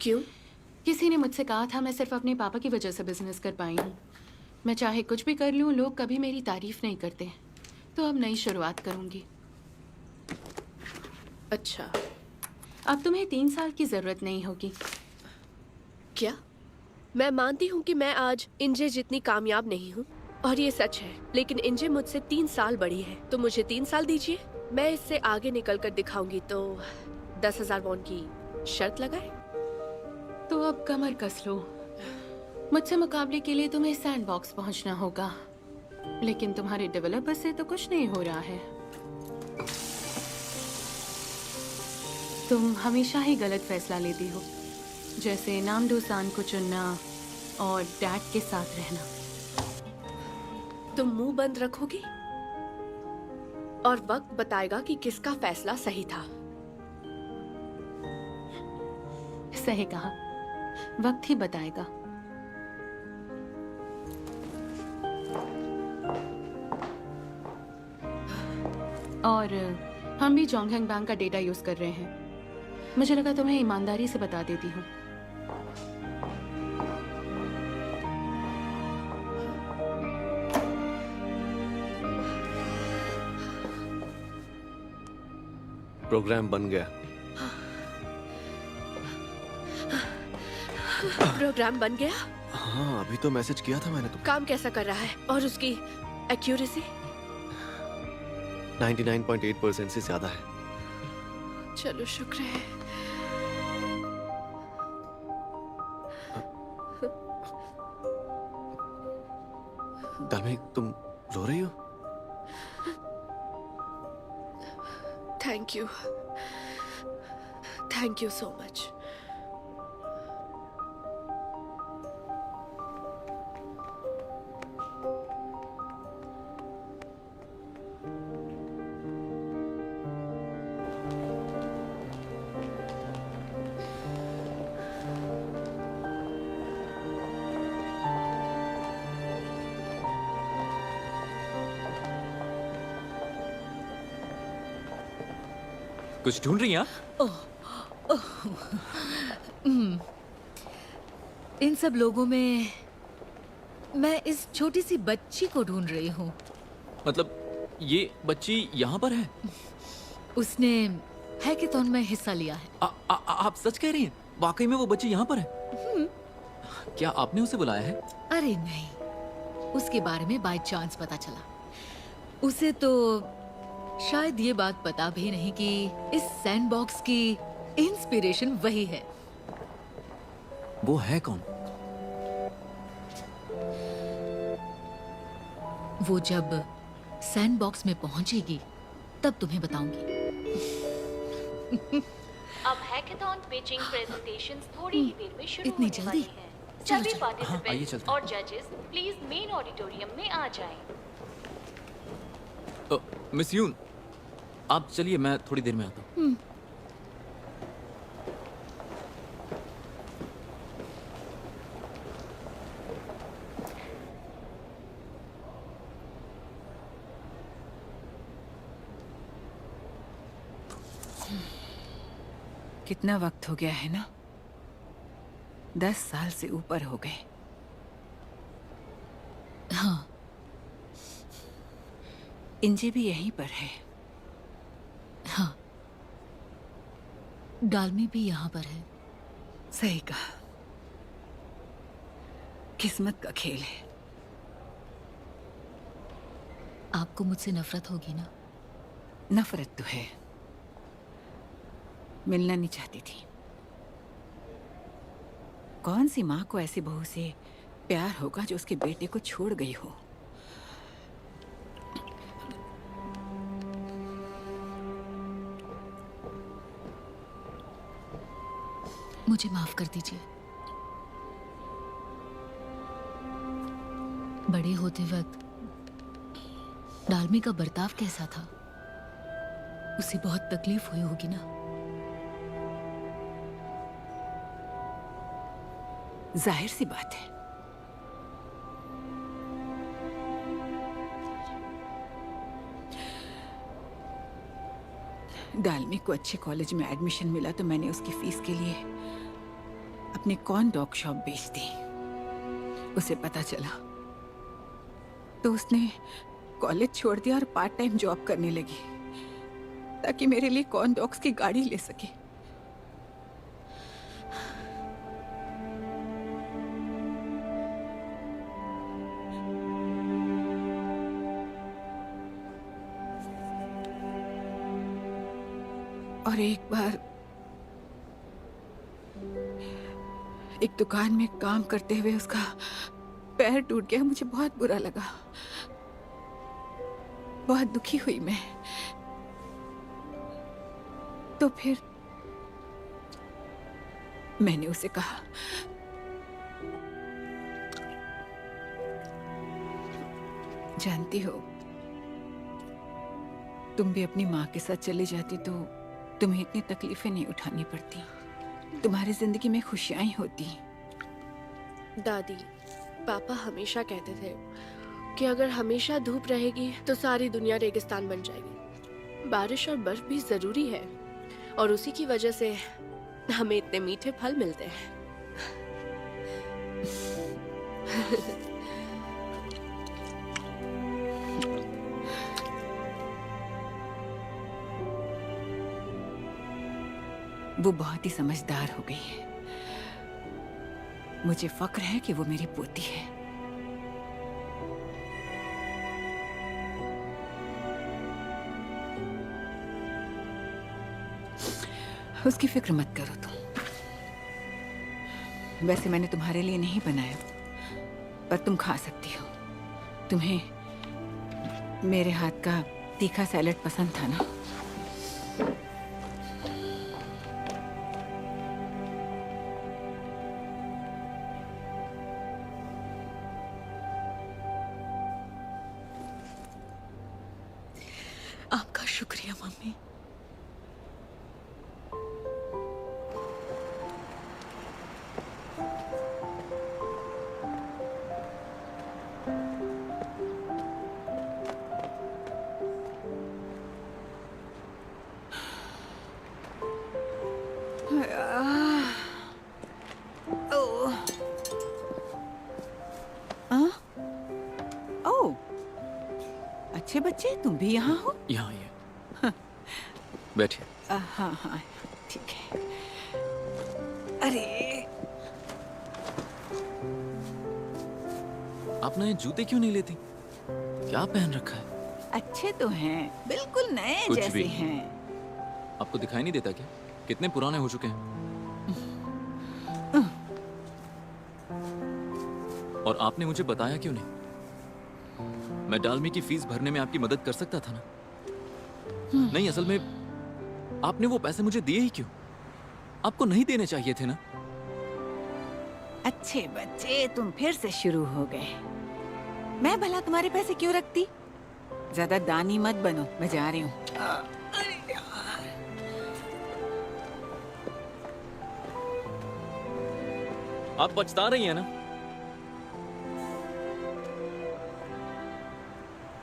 क्यों? किसी ने मुझसे कहा था मैं सिर्फ अपने पापा की वजह से बिजनेस कर पाई हूँ। मैं चाहे कुछ भी कर लूँ, लोग कभी मेरी तारीफ नहीं करते। तो अब नई शुरुआत करूँगी। अच्छा। अब तुम्हें 3 साल की जरूरत नहीं होगी। क्या? मैं मानती हूँ कि मैं आज इंजे जितनी कामयाब नहीं हूँ, और ये सच है, लेकिन इंजे मुझसे 3 साल बड़ी है। तो मुझे 3 साल दीजिए, मैं इससे आगे निकल कर दिखाऊंगी। तो 10,000 वॉन की शर्त लगाए? तो अब कमर कस लो। मुझसे मुकाबले के लिए तुम्हें सैंडबॉक्स पहुंचना होगा, लेकिन तुम्हारे डेवलपर से तो कुछ नहीं हो रहा है। तुम हमेशा ही गलत फैसला लेती हो, जैसे नामदोसान को चुनना और डैड के साथ रहना। तुम मुंह बंद रखोगी और वक्त बताएगा कि किसका फैसला सही था। सही कहा, वक्त ही बताएगा। और हम भी जोंगहेंग बैंक का डेटा यूज कर रहे हैं। मुझे लगा तुम्हें ईमानदारी से बता देती हूँ। प्रोग्राम बन गया। प्रोग्राम बन गया? हाँ, अभी तो मैसेज किया था मैंने। काम कैसा कर रहा है और उसकी एक्यूरेसी? 99.8% से ज्यादा है। चलो शुक्र है। दालमी, तुम रो रही हो? Thank you so much. कुछ ढूंढ रही हैं? इन सब लोगों में मैं इस छोटी सी बच्ची को ढूंढ रही हूँ। मतलब ये बच्ची यहाँ पर है? उसने हैकेथॉन में हिस्सा लिया है। आप सच कह रही हैं? वाकई में वो बच्ची यहाँ पर है? क्या आपने उसे बुलाया है? अरे नहीं, उसके बारे में बाय चांस पता चला। उसे तो शायद ये बात पता भी नहीं कि इस सैंडबॉक्स की इंस्पिरेशन वही है। वो है कौन? वो जब सैंडबॉक्स में पहुंचेगी तब तुम्हें बताऊंगी। अब हैकेथॉन पिचिंग प्रेजेंटेशंस थोड़ी ही देर में शुरू इतनी होने जल्दी? वाली हैं। सभी आइए पार्टिसिपेंट्स चलते और जजेस प्लीज मेन ऑडिटोरियम में आ जाएं। मिस यून, आप चलिए, मैं थोड़ी देर में आता हूँ। कितना वक्त हो गया है ना, 10 साल से ऊपर हो गए। हाँ, इंजे भी यहीं पर है। हाँ, डालमी भी यहाँ पर है। सही कहा, किस्मत का खेल है। आपको मुझसे नफरत होगी ना? नफरत तो है, मिलना नहीं चाहती थी। कौन सी माँ को ऐसी बहू से प्यार होगा जो उसके बेटे को छोड़ गई हो। मुझे माफ कर दीजिए। बड़े होते वक्त डालमी का बर्ताव कैसा था? उसे बहुत तकलीफ हुई होगी ना? जाहिर सी बात है। डालमी को अच्छे कॉलेज में एडमिशन मिला तो मैंने उसकी फीस के लिए अपनी कॉर्न डॉग शॉप बेच दी। उसे पता चला तो उसने कॉलेज छोड़ दिया और पार्ट टाइम जॉब करने लगी ताकि मेरे लिए कॉर्न डॉग्स की गाड़ी ले सके। और एक बार एक दुकान में काम करते हुए उसका पैर टूट गया। मुझे बहुत बुरा लगा, बहुत दुखी हुई मैं। तो फिर मैंने उसे कहा, जानती हो, तुम भी अपनी माँ के साथ चली जाती तो तुम्हें इतनी तकलीफें नहीं उठानी पड़ती, तुम्हारी जिंदगी में खुशियां ही होती। दादी, पापा हमेशा कहते थे कि अगर हमेशा धूप रहेगी तो सारी दुनिया रेगिस्तान बन जाएगी। बारिश और बर्फ भी जरूरी है और उसी की वजह से हमें इतने मीठे फल मिलते हैं। वो बहुत ही समझदार हो गई है। मुझे फक्र है कि वो मेरी पोती है। उसकी फिक्र मत करो तुम। वैसे मैंने तुम्हारे लिए नहीं बनाया, पर तुम खा सकती हो। तुम्हें मेरे हाथ का तीखा सैलेड पसंद था ना? आपका शुक्रिया मम्मी। ओह, अच्छे बच्चे, तुम भी यहाँ हो? यहाँ ये बैठिए। हाँ हाँ, ठीक है। अरे, आप नए जूते क्यों नहीं लेती? क्या पहन रखा है? अच्छे तो हैं, बिल्कुल नए कुछ जैसे भी। हैं। आपको दिखाई नहीं देता क्या? कितने पुराने हो चुके हैं। और आपने मुझे बताया क्यों नहीं? मैं डालमी की फीस भरने में आपकी मदद कर सकता था ना? नहीं, असल में आपने वो पैसे मुझे दिए ही क्यों? आपको नहीं देने चाहिए थे ना? अच्छे बच्चे, तुम फिर से शुरू हो गए। मैं भला तुम्हारे पैसे क्यों रखती? ज्यादा दानी मत बनो, मैं जा रही हूँ। आप पछता रही हैं ना?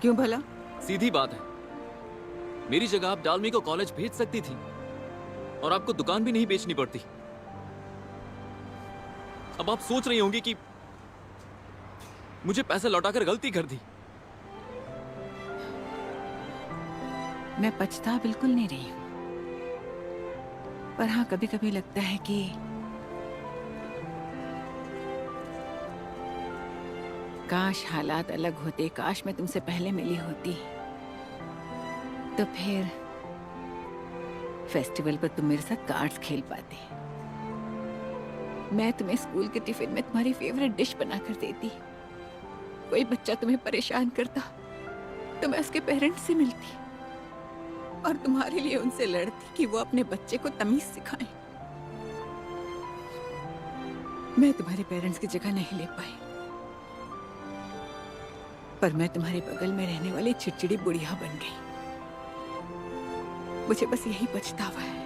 क्यों भला? सीधी बात है, मेरी जगह आप डालमी को कॉलेज भेज सकती थी। और आपको दुकान भी नहीं बेचनी पड़ती। अब आप सोच रही होंगी कि मुझे पैसे लौटाकर गलती कर दी। मैं पछता बिल्कुल नहीं रही हूं, पर हाँ कभी कभी लगता है कि काश हालात अलग होते, काश मैं तुमसे पहले मिली होती, तो फिर फेस्टिवल पर तुम मेरे साथ कार्ड्स खेल पाते। मैं तुम्हें स्कूल के टिफिन में तुम्हारी फेवरेट डिश बनाकर देती। कोई बच्चा तुम्हें परेशान करता तो मैं उसके पेरेंट्स से मिलती और तुम्हारे लिए उनसे लड़ती कि वो अपने बच्चे को तमीज सिखाएं। मैं तुम्हारे पेरेंट्स की जगह नहीं ले पाई, पर मैं तुम्हारे बगल में रहने वाली चिड़चिड़ी बुढ़िया बन गई। मुझे बस यही पछतावा है।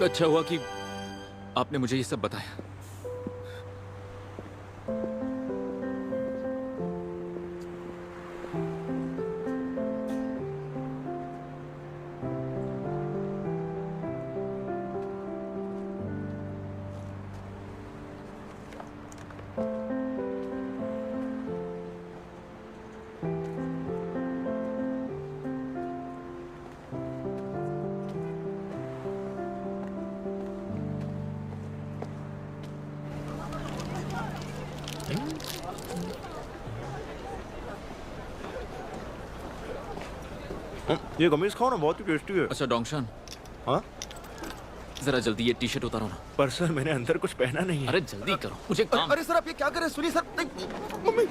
अच्छा हुआ कि आपने मुझे ये सब बताया। ये कमीज खाओ ना, बहुत ही टेस्टी है। अच्छा डोंगशान, हाँ जरा जल्दी ये टी शर्ट उतारो ना। पर सर मैंने अंदर कुछ पहना नहीं है। अरे जल्दी करो, मुझे काम। अरे सर आप ये क्या कर रहे हैं? सुनिए सर। मम्मी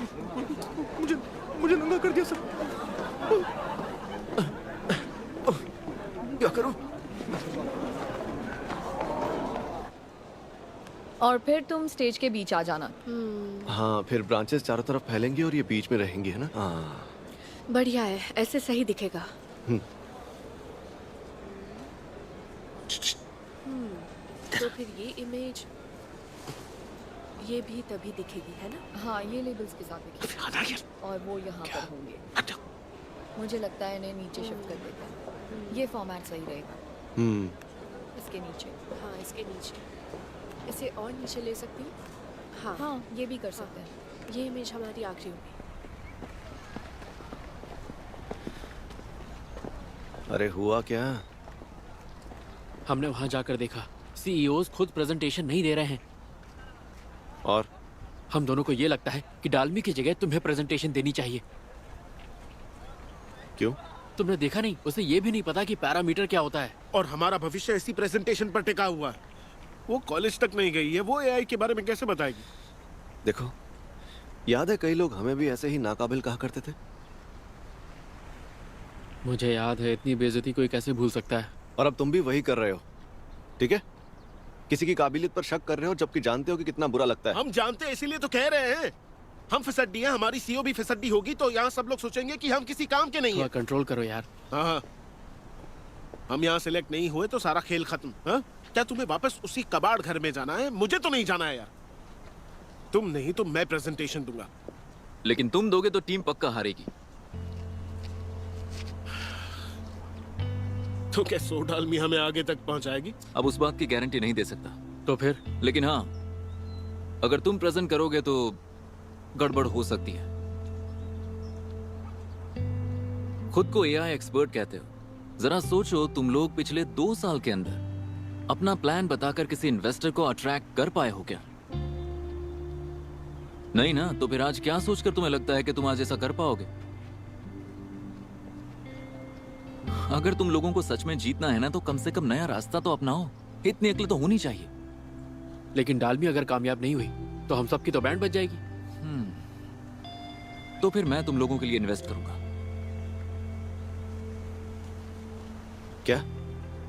मुझे नंगा कर दिया सर। क्या करूं? और फिर तुम स्टेज के बीच आ जाना। हाँ, फिर ब्रांचेस चारों तरफ फैलेंगी और ये बीच में रहेंगी, है ना? हाँ बढ़िया है, ऐसे सही दिखेगा। तो फिर ये इमेज ये भी तभी दिखेगी, है ना? हाँ, ये लेबल्स के साथ दिखेगी और वो यहाँ पर होंगे। मुझे लगता है इन्हें नीचे शिफ्ट कर देते हैं। ये फॉर्मेट सही रहेगा। इसके नीचे। हाँ, इसके नीचे। इसे और नीचे ले सकती हूँ? हाँ हाँ, ये भी कर सकते हैं। ये इमेज हमारी आखिरी होगी। अरे हुआ क्या? हमने वहां जाकर देखा, सीईओज खुद प्रेजेंटेशन नहीं दे रहे हैं। और हम दोनों को ये लगता है कि डालमी की जगह तुम्हें प्रेजेंटेशन देनी चाहिए। क्यों? तुमने देखा नहीं? उसे ये भी नहीं पता कि पैरामीटर क्या होता है। और हमारा भविष्य ऐसी प्रेजेंटेशन पर टिका हुआ है। वो कॉलेज तक नहीं गई है, वो एआई के बारे में कैसे बताएगी? देखो, याद है कई लोग हमें भी ऐसे ही नाकाबिल कहा करते थे। मुझे याद है, इतनी बेइज्जती कोई कैसे भूल सकता है। और अब तुम भी वही कर रहे हो, ठीक है? किसी की काबिलियत पर शक कर रहे हो जबकि जानते हो कि कितना बुरा लगता है। हम जानते हैं, इसीलिए तो कह रहे हैं। हम फिसड्डी हैं, हमारी सीईओ भी फिसड्डी होगी तो यहाँ सब लोग सोचेंगे कि हम किसी काम के नहीं हैं। कंट्रोल करो यार। हाँ, हम यहाँ सिलेक्ट नहीं हुए तो सारा खेल खत्म। हाँ? क्या तुम्हें वापस उसी कबाड़ घर में जाना है? मुझे तो नहीं जाना है यार। तुम नहीं तो मैं प्रेजेंटेशन दूंगा। लेकिन तुम दोगे तो टीम पक्का हारेगी। तो क्या 100 डालमी हमें आगे तक पहुंचाएगी? अब उस बात की गारंटी नहीं दे सकता। तो फिर? लेकिन हाँ, अगर तुम प्रेजेंट करोगे तो गड़बड़ हो सकती है। खुद को एआई एक्सपर्ट कहते हो। जरा सोचो, तुम लोग पिछले 2 साल के अंदर अपना प्लान बताकर किसी इन्वेस्टर को अट्रैक्ट कर पाए हो क्या? नहीं ना? तो फिर आज क्या सोचकर तुम्हें लगता है कि तुम आज ऐसा कर पाओगे? अगर तुम लोगों को सच में जीतना है ना, तो कम से कम नया रास्ता तो अपनाओ। इतनी अक्ल तो होनी चाहिए। लेकिन डालमी अगर कामयाब नहीं हुई तो हम सबकी तो बैंड बज जाएगी। तो फिर मैं तुम लोगों के लिए इन्वेस्ट करूंगा। क्या?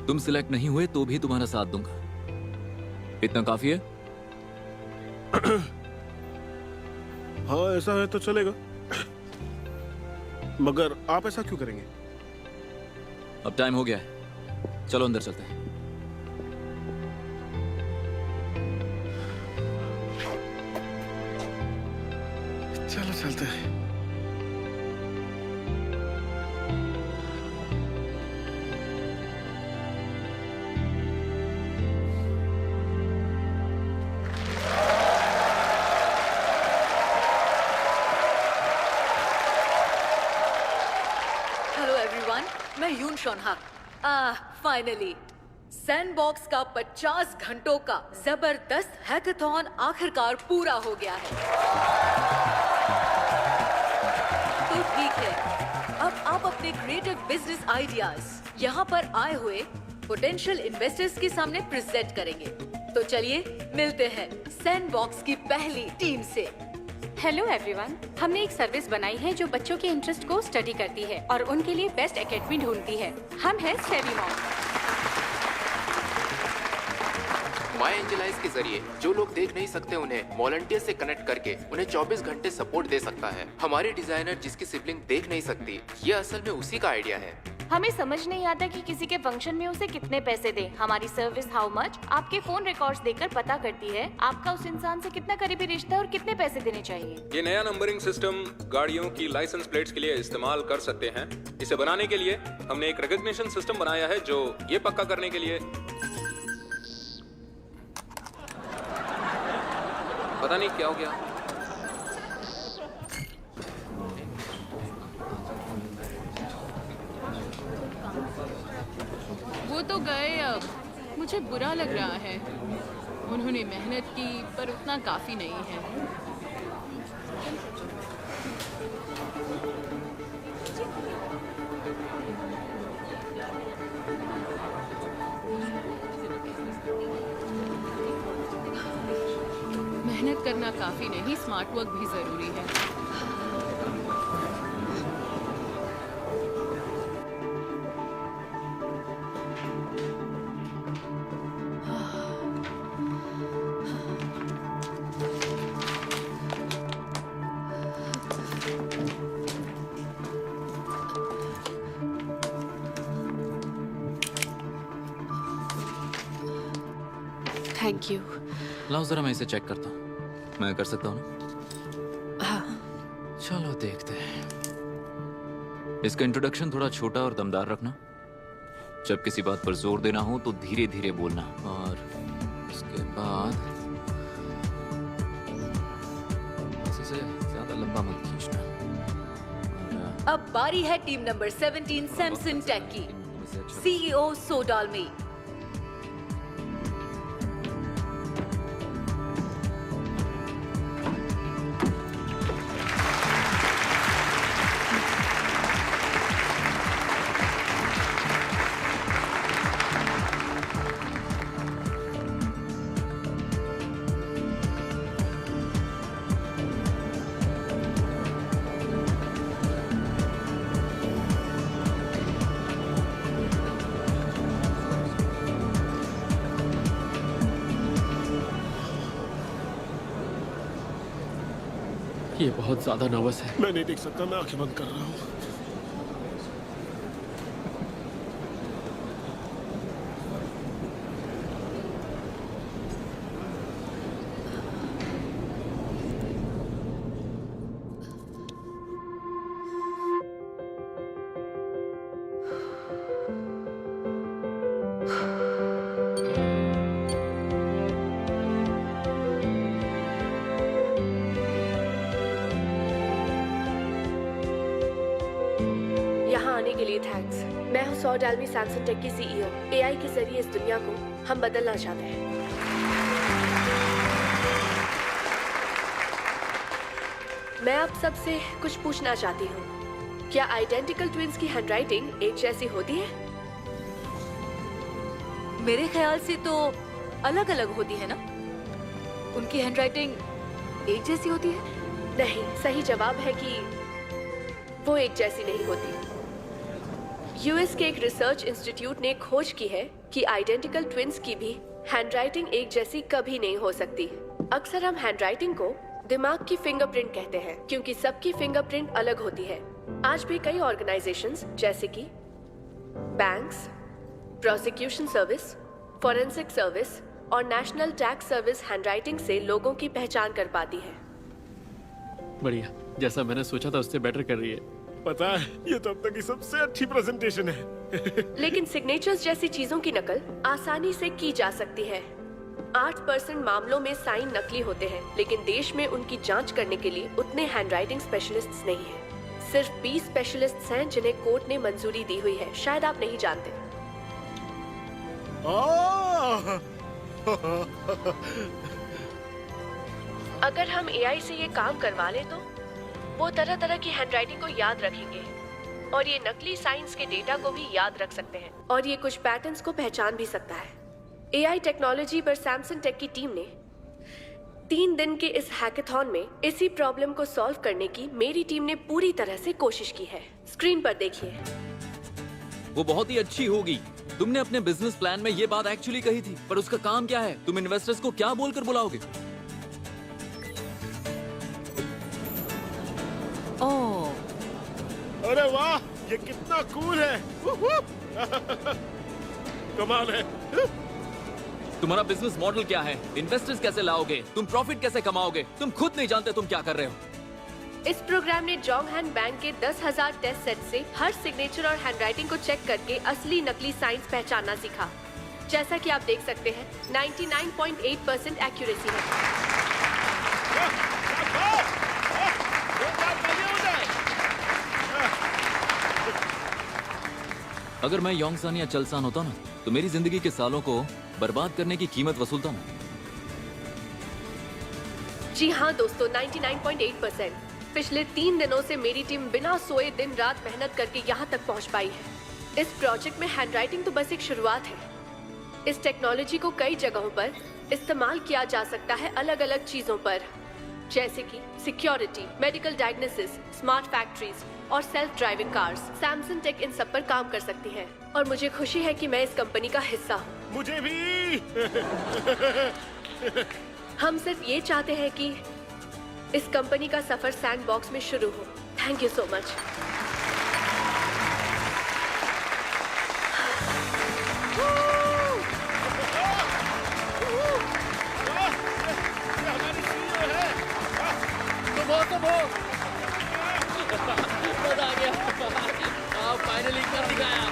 तुम सिलेक्ट नहीं हुए तो भी तुम्हारा साथ दूंगा। इतना काफी है? हाँ, ऐसा है तो चलेगा। मगर आप ऐसा क्यों करेंगे? अब टाइम हो गया है, चलो अंदर चलते हैं। चलते हैं। हेलो एवरीवन, मैं यून शोनहा। फाइनली सैंडबॉक्स का 50 घंटों का जबरदस्त हैकाथॉन आखिरकार पूरा हो गया है। तो ठीक है, अब आप अपने क्रिएटिव बिजनेस आइडियाज यहाँ पर आए हुए पोटेंशियल इन्वेस्टर्स के सामने प्रेजेंट करेंगे। तो चलिए मिलते हैं सैंडबॉक्स की पहली टीम से। हेलो एवरीवन, हमने एक सर्विस बनाई है जो बच्चों के इंटरेस्ट को स्टडी करती है और उनके लिए बेस्ट एकेडमी ढूंढती है। हम है सेवी मॉम। माय एंजलाइज के जरिए जो लोग देख नहीं सकते उन्हें वॉलंटियर से कनेक्ट करके उन्हें 24 घंटे सपोर्ट दे सकता है। हमारी डिजाइनर जिसकी सिबलिंग देख नहीं सकती, ये असल में उसी का आइडिया है। हमें समझ नहीं आता कि किसी के फंक्शन में उसे कितने पैसे दें। हमारी सर्विस हाउ मच आपके फोन रिकॉर्ड्स देखकर पता करती है आपका उस इंसान से कितना करीबी रिश्ता है और कितने पैसे देने चाहिए। ये नया नंबरिंग सिस्टम गाड़ियों की लाइसेंस प्लेट्स के लिए इस्तेमाल कर सकते हैं। इसे बनाने के लिए हमने एक रिकॉग्निशन सिस्टम बनाया है जो ये पक्का करने के लिए पता नहीं क्या हो गया। वो तो गए, अब मुझे बुरा लग रहा है। उन्होंने मेहनत की पर उतना काफी नहीं है। मेहनत करना काफी नहीं, स्मार्ट वर्क भी जरूरी है। Thank you. लाओ जरा मैं इसे चेक करता हूँ। मैं कर सकता हूँ ना? हाँ। चलो देखते हैं। इसका इंट्रोडक्शन थोड़ा छोटा और दमदार रखना। जब किसी बात पर जोर देना हो तो धीरे धीरे बोलना, और उसके बाद इसे ज्यादा लंबा मत खींचना। अब बारी है टीम नंबर 17 सैमसन टेक की। सीईओ सोडालमी। ये बहुत ज्यादा नर्वस है। मैं नहीं देख सकता, मैं आंखें बंद कर रहा हूँ। के लिए थैंक्स। मैं हूँ सोडालमी सैमसन टेक की सीईओ। एआई के जरिए इस दुनिया को हम बदलना चाहते हैं। मैं आप सबसे कुछ पूछना चाहती हूँ। क्या आइडेंटिकल ट्विंस की हैंडराइटिंग एक जैसी होती है? मेरे ख्याल से तो अलग अलग होती है ना। उनकी हैंडराइटिंग एक जैसी होती है? नहीं, सही जवाब है कि वो एक जैसी नहीं होती। यूएस के एक रिसर्च इंस्टीट्यूट ने खोज की है कि आइडेंटिकल ट्विंस की भी हैंडराइटिंग एक जैसी कभी नहीं हो सकती। अक्सर हम हैंडराइटिंग को दिमाग की फिंगरप्रिंट कहते हैं, क्योंकि सबकी फिंगरप्रिंट अलग होती है। आज भी कई ऑर्गेनाइजेशंस जैसे कि banks, prosecution service, forensic service और नेशनल टैक्स सर्विस हैंडराइटिंग से लोगों की पहचान कर पाती है। बढ़िया। जैसा मैंने सोचा था उससे बेटर कर रही है। पता है, ये तो अब तक की सबसे अच्छी प्रेजेंटेशन है। लेकिन सिग्नेचर्स जैसी चीजों की नकल आसानी से की जा सकती है। 8% मामलों में साइन नकली होते हैं, लेकिन देश में उनकी जांच करने के लिए उतने हैंडराइटिंग स्पेशलिस्ट्स नहीं हैं। सिर्फ 20 स्पेशलिस्ट्स हैं जिन्हें कोर्ट ने मंजूरी दी हुई है। शायद आप नहीं जानते। अगर हम AI से ये काम करवा लें तो वो तरह तरह की हैंडराइटिंग को याद रखेंगे और ये नकली साइंस के डेटा को भी याद रख सकते हैं और ये कुछ पैटर्न्स को पहचान भी सकता है। AI टेक्नोलॉजी पर सैमसंग टेक की टीम ने 3 दिन के इस हैकेथॉन में इसी प्रॉब्लम को सॉल्व करने की मेरी टीम ने पूरी तरह से कोशिश की है। स्क्रीन पर देखिए। वो बहुत ही अच्छी होगी। तुमने अपने बिजनेस प्लान में ये बात एक्चुअली कही थी, पर उसका काम क्या है? तुम इन्वेस्टर्स को क्या बोलकर बुलाओगे? अरे वाह, ये कितना कूल है। कमाल है। तुम्हारा बिजनेस मॉडल क्या है? इन्वेस्टर्स कैसे लाओगे? तुम प्रॉफिट कैसे कमाओगे? तुम खुद नहीं जानते तुम क्या कर रहे हो। इस प्रोग्राम ने जोंगहान बैंक के 10,000 टेस्ट सेट से हर सिग्नेचर और हैंडराइटिंग को चेक करके असली नकली साइंस पहचानना सीखा। जैसा कि आप देख सकते हैं, 99.8% एक्यूरेसी है। अगर मैं योंगसान या चलसान होता ना, तो मेरी जिंदगी के सालों को बर्बाद करने की कीमत वसूलता ना। जी हाँ दोस्तों, 99.8%। पिछले 3 दिनों से मेरी टीम बिना सोए दिन रात मेहनत करके यहाँ तक पहुँच पाई है। इस प्रोजेक्ट में हैंडराइटिंग तो बस एक शुरुआत है। इस टेक्नोलॉजी को कई जगहों पर इस्तेमाल किया जा सकता है, अलग अलग चीजों पर, जैसे कि security, medical diagnosis, smart factories और self driving cars. Samsung tech इन सब पर काम कर सकती है और मुझे खुशी है कि मैं इस कंपनी का हिस्सा हूँ। मुझे भी। हम सिर्फ ये चाहते हैं कि इस कंपनी का सफर सैंडबॉक्स में शुरू हो। Thank you so much. मजा आ गया। आप फाइनली कर दिखाया।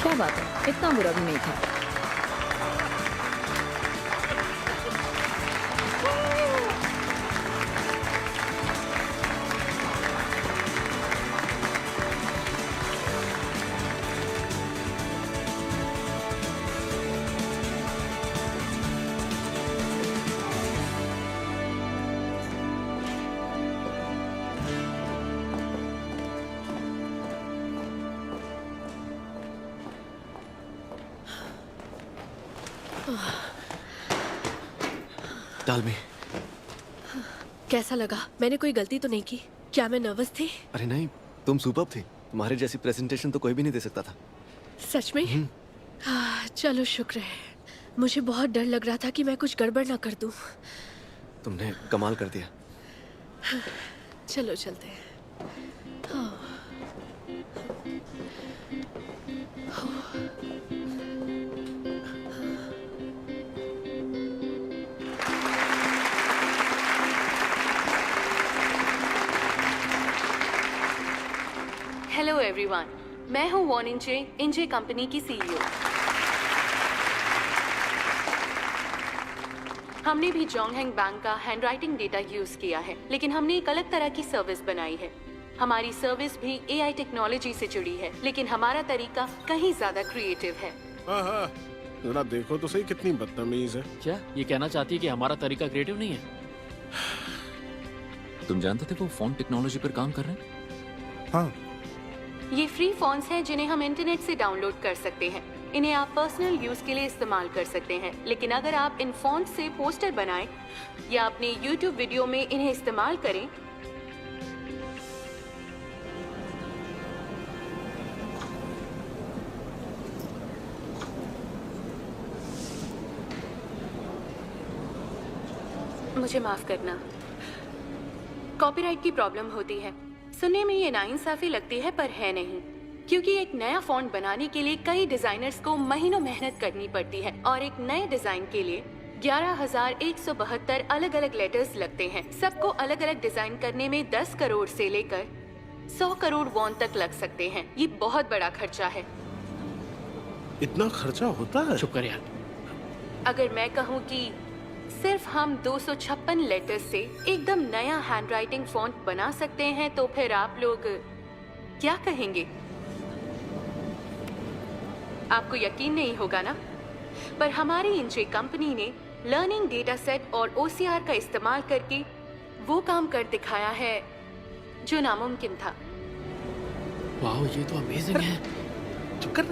क्या बात है, इतना बुरा भी नहीं था। डाल में। कैसा लगा? मैंने कोई गलती तो नहीं की? क्या मैं नर्वस थी? अरे नहीं, तुम सुपर्ब थी। तुम्हारे जैसी प्रेजेंटेशन तो कोई भी नहीं दे सकता था। सच में? चलो शुक्र है। मुझे बहुत डर लग रहा था कि मैं कुछ गड़बड़ ना कर दूं। तुमने कमाल कर दिया। चलो चलते हैं। हेलो एवरीवन, मैं हूँ वॉन इंजे कंपनी की CEO। हमने भी जोंगहान बैंक का हैंडराइटिंग डेटा यूज किया है, लेकिन हमने एक अलग तरह की सर्विस बनाई है। हमारी सर्विस भी AI टेक्नोलॉजी से जुड़ी है, लेकिन हमारा तरीका कहीं ज्यादा क्रिएटिव है। हाँ, जरा देखो तो सही कितनी बदतमीज है। क्या ये कहना चाहती है कि हमारा तरीका क्रिएटिव नहीं है? तुम जानते थे वो फोन टेक्नोलॉजी पर काम कर रहे हैं? हाँ। ये फ्री फोन्स हैं जिन्हें हम इंटरनेट से डाउनलोड कर सकते हैं। इन्हें आप पर्सनल यूज के लिए इस्तेमाल कर सकते हैं, लेकिन अगर आप इन फोन से पोस्टर बनाएं या अपने YouTube वीडियो में इन्हें इस्तेमाल करें, मुझे माफ करना, कॉपीराइट की प्रॉब्लम होती है। सुनने में ये नाइंसाफी लगती है, पर है नहीं, क्योंकि एक नया फॉन्ट बनाने के लिए कई डिजाइनर्स को महीनों मेहनत करनी पड़ती है और एक नए डिजाइन के लिए 11,172 अलग अलग लेटर्स लगते हैं। सबको अलग अलग डिजाइन करने में 10 करोड़ से लेकर 100 करोड़ वॉन तक लग सकते हैं। ये बहुत बड़ा खर्चा है। इतना खर्चा होता है? चुप कर यार। अगर मैं कहूँ कि सिर्फ हम 256 लेटर्स से एकदम नया हैंडराइटिंग फॉन्ट बना सकते हैं तो फिर आप लोग क्या कहेंगे? आपको यकीन नहीं होगा ना, पर हमारी इंजे कंपनी ने लर्निंग डेटा सेट और OCR का इस्तेमाल करके वो काम कर दिखाया है जो नामुमकिन था। वाह, ये तो अमेजिंग है। चुप कर।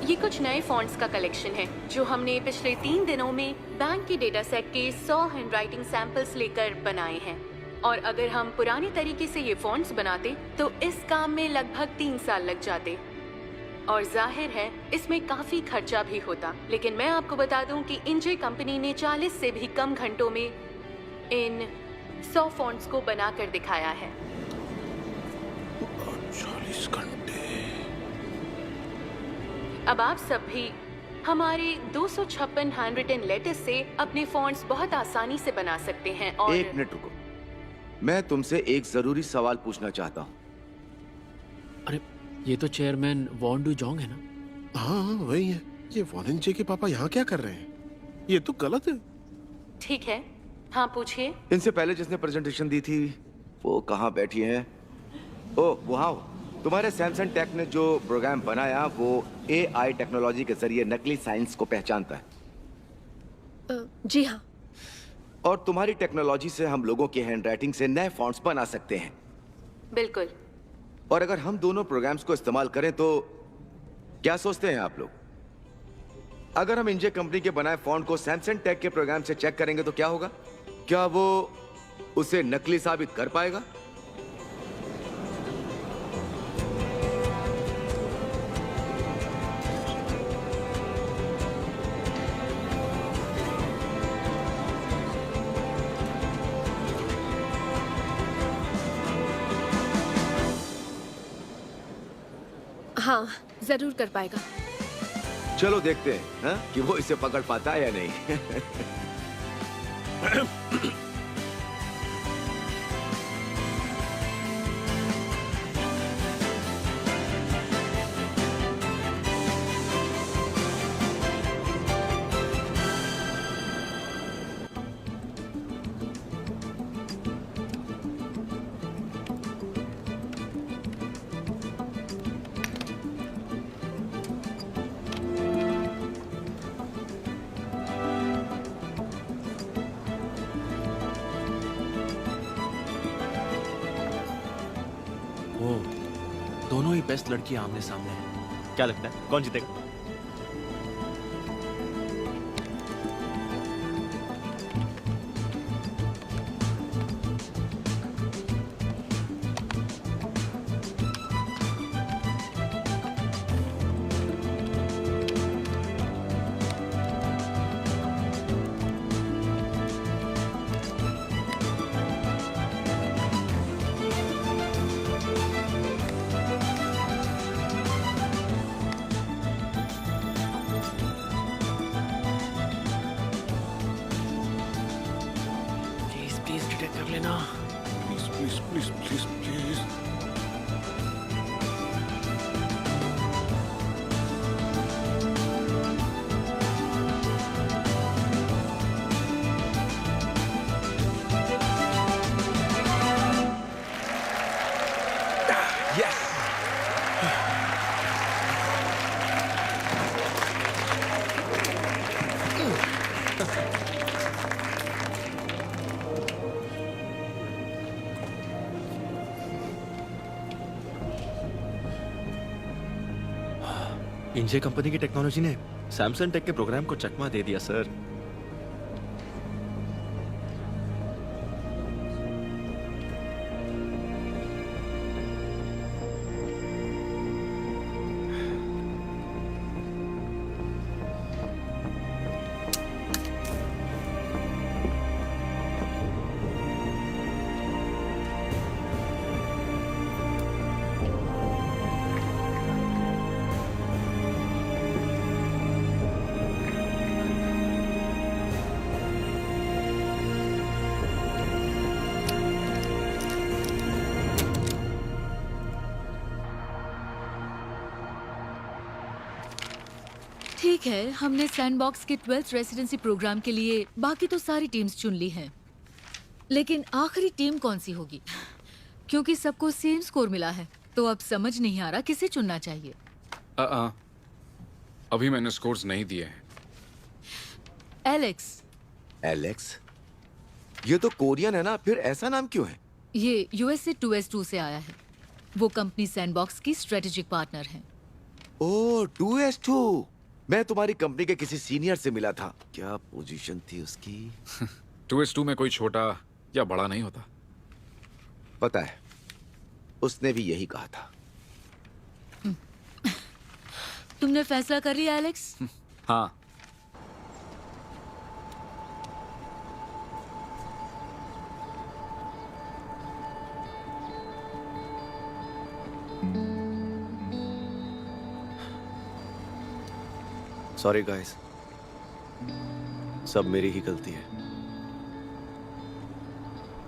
ये कुछ नए फॉन्ट्स का कलेक्शन है जो हमने पिछले 3 दिनों में बैंक के डेटा सेट के 100 हैंडराइटिंग सैंपल्स लेकर बनाए हैं। और अगर हम पुराने तरीके से ये फॉन्ट्स बनाते तो इस काम में लगभग 3 साल लग जाते। और जाहिर है इसमें काफी खर्चा भी होता, लेकिन मैं आपको बता दूं कि इंजे कंपनी ने 40 से भी कम घंटों में इन 100 फॉन्ट्स को बनाकर दिखाया है। 40 घंटे। अब आप सब भी हमारे 256 हैंडरिटन लेटर्स से अपने फॉन्ट्स बहुत आसानी से बना सकते हैं। और 1 मिनट रुको, मैं तुमसे एक जरूरी सवाल पूछना चाहता हूँ। अरे ये तो चेयरमैन वॉन डू जोंग है ना? हाँ हाँ वही है। ये वॉनिंचे के पापा यहाँ क्या कर रहे हैं? ये तो गलत है। ठीक है, हाँ पूछिए। इनसे पहले जिसने प्रेजेंटेशन दी थी वो कहाँ बैठी है? ओ वहाँ हो। तुम्हारे सैमसंग टेक ने जो प्रोग्राम बनाया वो AI टेक्नोलॉजी के जरिए नकली साइंस को पहचानता है। जी हाँ। और तुम्हारी टेक्नोलॉजी से हम लोगों की हैंडराइटिंग से नए फॉन्ट्स बना सकते हैं। बिल्कुल। और अगर हम दोनों प्रोग्राम्स को इस्तेमाल करें तो क्या सोचते हैं आप लोग? अगर हम इंजे कंपनी के बनाए फॉन्ट को सैमसंग टेक के प्रोग्राम से चेक करेंगे तो क्या होगा? क्या वो उसे नकली साबित कर पाएगा? हाँ, जरूर कर पाएगा। चलो देखते हैं हा? कि वो इसे पकड़ पाता है या नहीं। वो दोनों ही बेस्ट लड़की आमने सामने हैं। क्या लगता है कौन जीतेगा? प्लीज डिटेक्ट कर लेना। Please please please please please. इंजे कंपनी की टेक्नोलॉजी ने सैमसंग टेक के प्रोग्राम को चकमा दे दिया सर। ठीक है, हमने सैंडबॉक्स के 12th रेसिडेंसी प्रोग्राम के लिए बाकी तो सारी टीम्स चुन ली हैं, लेकिन आखिरी टीम कौन सी होगी? क्योंकि सबको सेम स्कोर मिला है, तो अब समझ नहीं आ रहा किसे चुनना चाहिए। अभी मैंने स्कोर्स नहीं दिए हैं। एलेक्स। एलेक्स? ये तो कोरियन है ना, फिर ऐसा नाम क्यों है? ये यूएस से 2S2 से आया है। वो कंपनी सैंडबॉक्स की स्ट्रेटेजिक पार्टनर है। ओह, 2S2। मैं तुम्हारी कंपनी के किसी सीनियर से मिला था। क्या पोजीशन थी उसकी? 2S2 में कोई छोटा या बड़ा नहीं होता। पता है, उसने भी यही कहा था। तुमने फैसला कर लिया एलेक्स? हाँ। सॉरी गाइस, सब मेरी ही गलती है।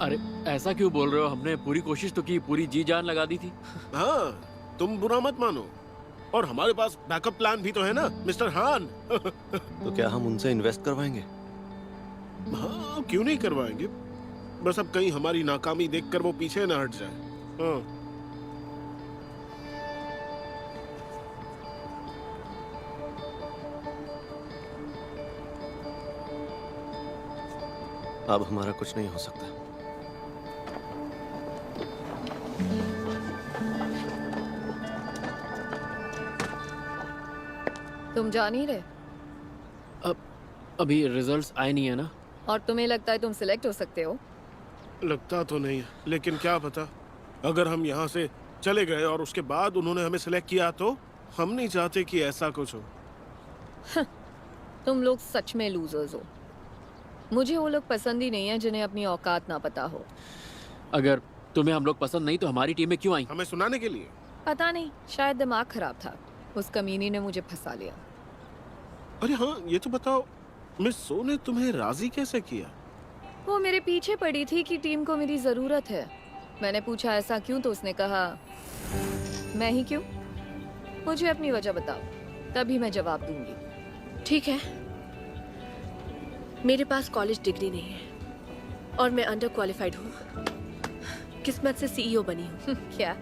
अरे ऐसा क्यों बोल रहे हो? हमने पूरी कोशिश तो की, पूरी जी जान लगा दी थी। हाँ, तुम बुरा मत मानो। और हमारे पास बैकअप प्लान भी तो है ना, मिस्टर हान। तो क्या हम उनसे इन्वेस्ट करवाएंगे? हाँ, क्यों नहीं करवाएंगे? बस अब कहीं हमारी नाकामी देखकर वो पीछे ना हट जाए। हाँ। अब हमारा कुछ नहीं हो सकता। तुम जा नहीं रहे? अभी रिजल्ट्स आए नहीं है ना। और तुम्हें लगता है तुम सिलेक्ट हो सकते हो? लगता तो नहीं है, लेकिन क्या पता, अगर हम यहाँ से चले गए और उसके बाद उन्होंने हमें सिलेक्ट किया तो? हम नहीं चाहते कि ऐसा कुछ हो। तुम लोग सच में लूजर्स हो। मुझे वो लोग पसंद ही नहीं है जिन्हें अपनी औकात ना पता हो। अगर तुम्हें हम लोग पसंद नहीं तो हमारी टीम में क्यों आई? हमें सुनाने के लिए? पता नहीं, शायद दिमाग खराब था। उस कमीनी ने मुझे फंसा लिया। अरे हाँ, ये तो बताओ, मिस सो ने तुम्हें राजी कैसे किया? वो मेरे पीछे पड़ी थी कि टीम को मेरी जरूरत है। मैंने पूछा ऐसा क्यों, तो उसने कहा मैं ही क्यों? मुझे अपनी वजह बताओ, तभी मैं जवाब दूंगी। ठीक है, मेरे पास कॉलेज डिग्री नहीं है और मैं अंडर क्वालिफाइड हूँ। किस्मत से सीईओ बनी हूँ। क्या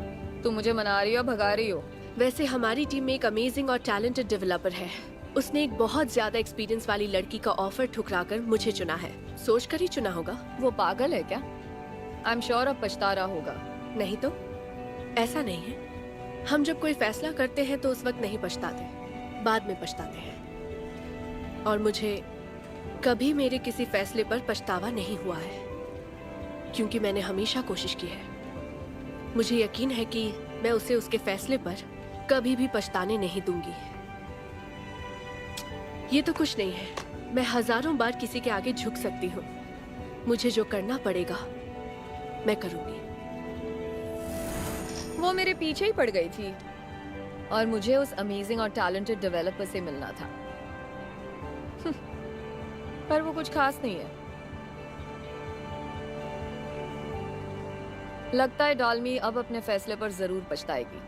तुम मुझे मना रही हो, भगा रही हो? वैसे हमारी टीम में एक अमेजिंग और टैलेंटेड डेवलपर है। उसने एक बहुत ज्यादा एक्सपीरियंस वाली लड़की का ऑफर ठुकराकर मुझे चुना है। सोच कर ही चुना होगा। वो पागल है क्या? आई एम श्योर अब पछता रहा होगा। नहीं तो ऐसा नहीं है। हम जब कोई फैसला करते हैं तो उस वक्त नहीं पछताते, बाद में पछताते हैं। और मुझे कभी मेरे किसी फैसले पर पछतावा नहीं हुआ है, क्योंकि मैंने हमेशा कोशिश की है। मुझे यकीन है कि मैं उसे उसके फैसले पर कभी भी पछताने नहीं दूंगी। ये तो कुछ नहीं है, मैं हजारों बार किसी के आगे झुक सकती हूँ। मुझे जो करना पड़ेगा मैं करूंगी। वो मेरे पीछे ही पड़ गई थी और मुझे उस अमेजिंग और टैलेंटेड डेवलपर से मिलना था। पर वो कुछ खास नहीं है। लगता है डालमी अब अपने फैसले पर जरूर पछताएगी।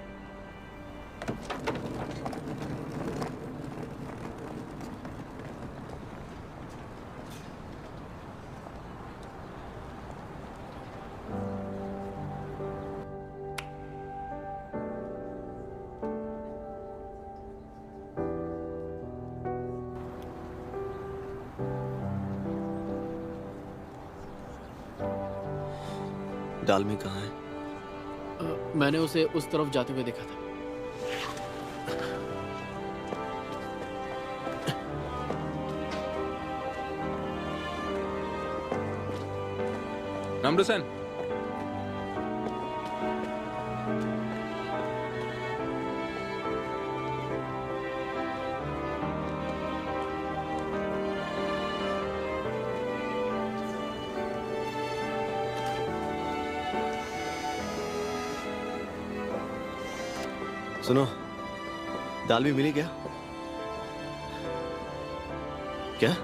डालमी कहाँ है? मैंने उसे उस तरफ जाते हुए देखा था। नमरुसन, सुनो, डालमी मिली क्या? क्या?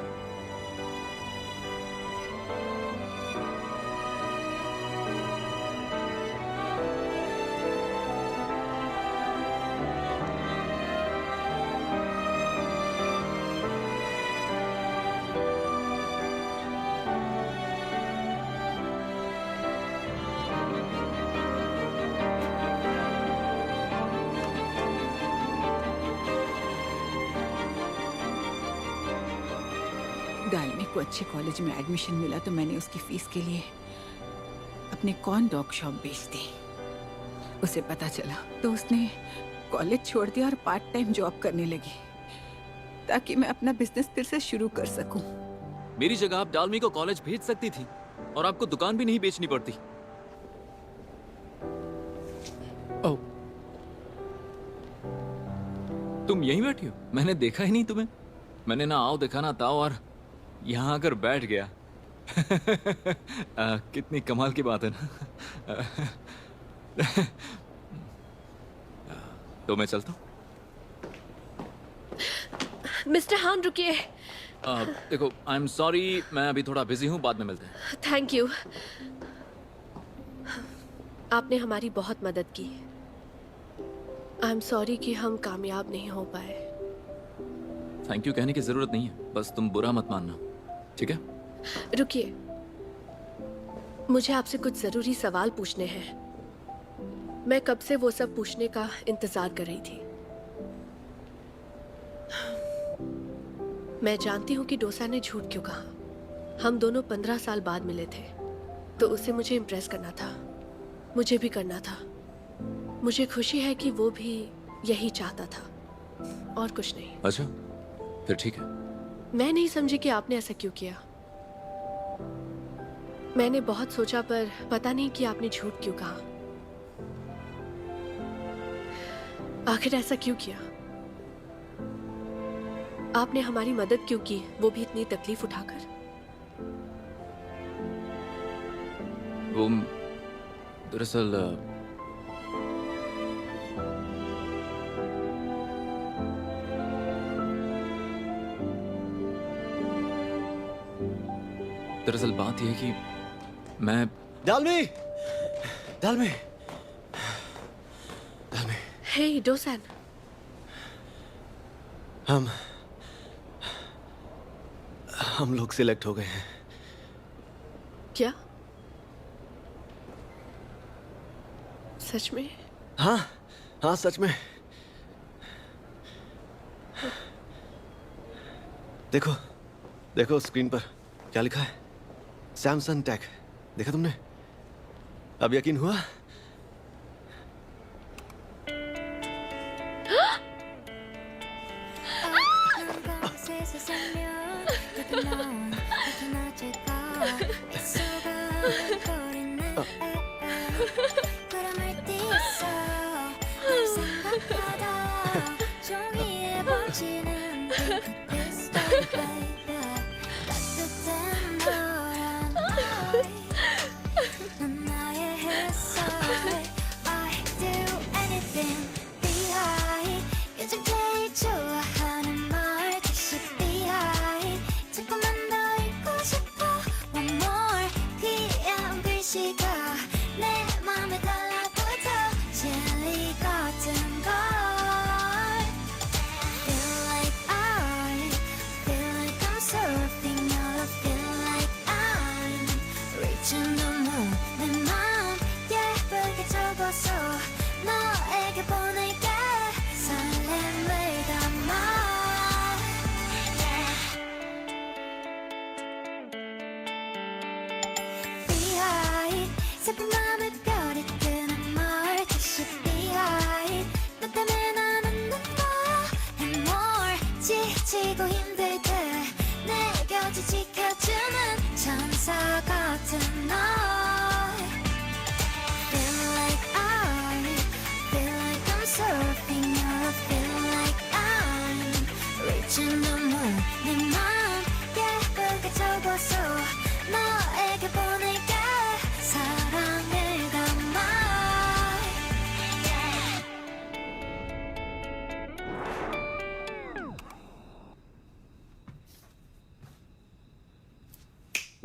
डालमी को अच्छे कॉलेज में एडमिशन मिला तो मैंने उसकी फीस के लिए अपने कॉर्न डॉग शॉप बेच दी। उसे पता चला तो उसने कॉलेज छोड़ दिया और पार्ट टाइम जॉब करने लगी ताकि मैं अपना बिजनेस फिर से शुरू कर सकूं। मेरी जगह आप डालमी को कॉलेज भेज सकती थी और आपको दुकान भी नहीं बेचनी पड़ती। ओह, तुम यहीं बैठी हो? मैंने देखा ही नहीं तुम्हें। मैंने ना आओ देखा ना ताओ और यहाँ आकर बैठ गया। कितनी कमाल की बात है ना। तो मैं चलता हूँ। मिस्टर हान रुकिए। देखो, आई एम सॉरी, मैं अभी थोड़ा बिजी हूँ, बाद में मिलते हैं। Thank you. आपने हमारी बहुत मदद की। आई एम सॉरी कि हम कामयाब नहीं हो पाए। थैंक यू कहने की जरूरत नहीं है, बस तुम बुरा मत मानना, ठीक है? रुकिए, मुझे आपसे कुछ जरूरी सवाल पूछने हैं। मैं कब से वो सब पूछने का इंतजार कर रही थी। मैं जानती हूँ कि डोसा ने झूठ क्यों कहा। हम दोनों 15 साल बाद मिले थे, तो उसे मुझे इम्प्रेस करना था, मुझे भी करना था। मुझे खुशी है कि वो भी यही चाहता था, और कुछ नहीं। अच्छा, फिर ठीक है। मैं नहीं समझी कि आपने ऐसा क्यों किया। मैंने बहुत सोचा पर पता नहीं कि आपने झूठ क्यों कहा। आखिर ऐसा क्यों किया? आपने हमारी मदद क्यों की, वो भी इतनी तकलीफ उठाकर? वो दरअसल बात यह है कि मैं डालमी हे डोसन, हम लोग सिलेक्ट हो गए हैं। क्या सच में? हाँ सच में। देखो स्क्रीन पर क्या लिखा है, सैमसंग टेक। देखा तुमने? अब यकीन हुआ?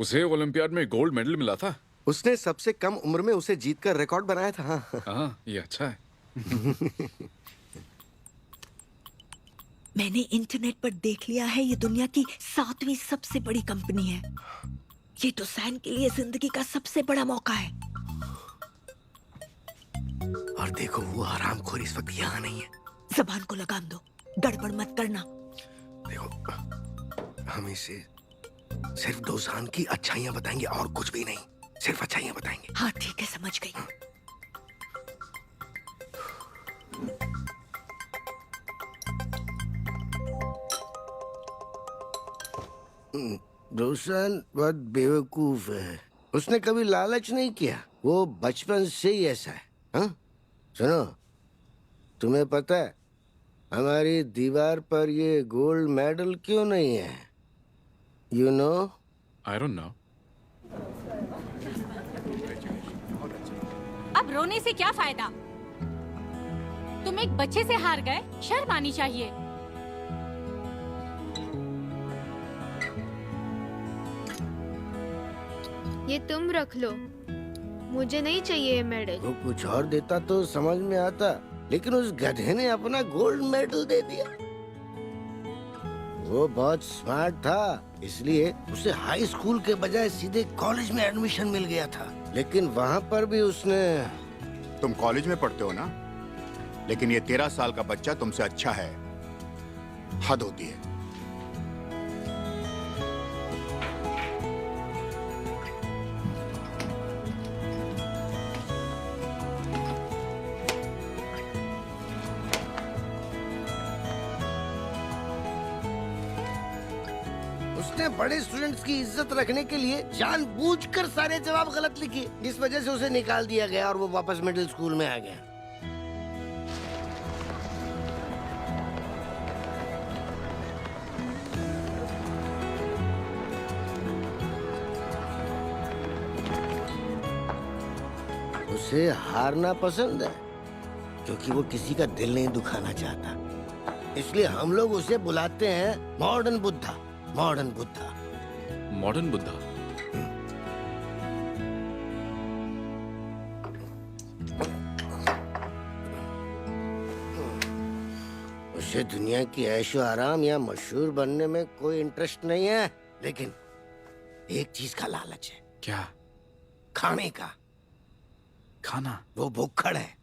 उसे ओलंपियाड में गोल्ड मेडल मिला था। उसने सबसे कम उम्र में उसे जीतकर रिकॉर्ड बनाया था। हाँ, ये अच्छा है। मैंने इंटरनेट पर देख लिया है, ये दुनिया की 7वीं सबसे बड़ी कंपनी है। ये तो सैन के लिए जिंदगी का सबसे बड़ा मौका है। और देखो, वो हरामखोर इस वक्त यहाँ नहीं है। जबान को लगाम दो, गड़बड़ मत करना। देखो, हम इसे सिर्फ डोसान की अच्छाइयाँ बताएंगे और कुछ भी नहीं, सिर्फ अच्छाइयाँ बताएंगे। हाँ ठीक है, समझ गई। डोसान बहुत बेवकूफ है, उसने कभी लालच नहीं किया, वो बचपन से ही ऐसा है। हाँ सुनो, तुम्हें पता है हमारी दीवार पर ये गोल्ड मेडल क्यों नहीं है? You know? I don't know. अब रोने से क्या फायदा? तुम एक बच्चे से हार गए, शर्म आनी चाहिए। ये तुम रख लो, मुझे नहीं चाहिए ये मेडल। वो कुछ और देता तो समझ में आता, लेकिन उस गधे ने अपना गोल्ड मेडल दे दिया। वो बहुत स्मार्ट था, इसलिए उसे हाई स्कूल के बजाय सीधे कॉलेज में एडमिशन मिल गया था। लेकिन वहाँ पर भी उसने... तुम कॉलेज में पढ़ते हो ना, लेकिन ये 13 साल का बच्चा तुमसे अच्छा है। हद होती है। उसने बड़े स्टूडेंट्स की इज्जत रखने के लिए जानबूझकर सारे जवाब गलत लिखे, इस वजह से उसे निकाल दिया गया और वो वापस मिडिल स्कूल में आ गया। उसे हारना पसंद है क्योंकि वो किसी का दिल नहीं दुखाना चाहता, इसलिए हम लोग उसे बुलाते हैं modern Buddha. Modern Buddha. Modern Buddha. उसे दुनिया की ऐशो आराम या मशहूर बनने में कोई इंटरेस्ट नहीं है, लेकिन एक चीज का लालच है। क्या? खाने का। खाना? वो भुक्खड़ है।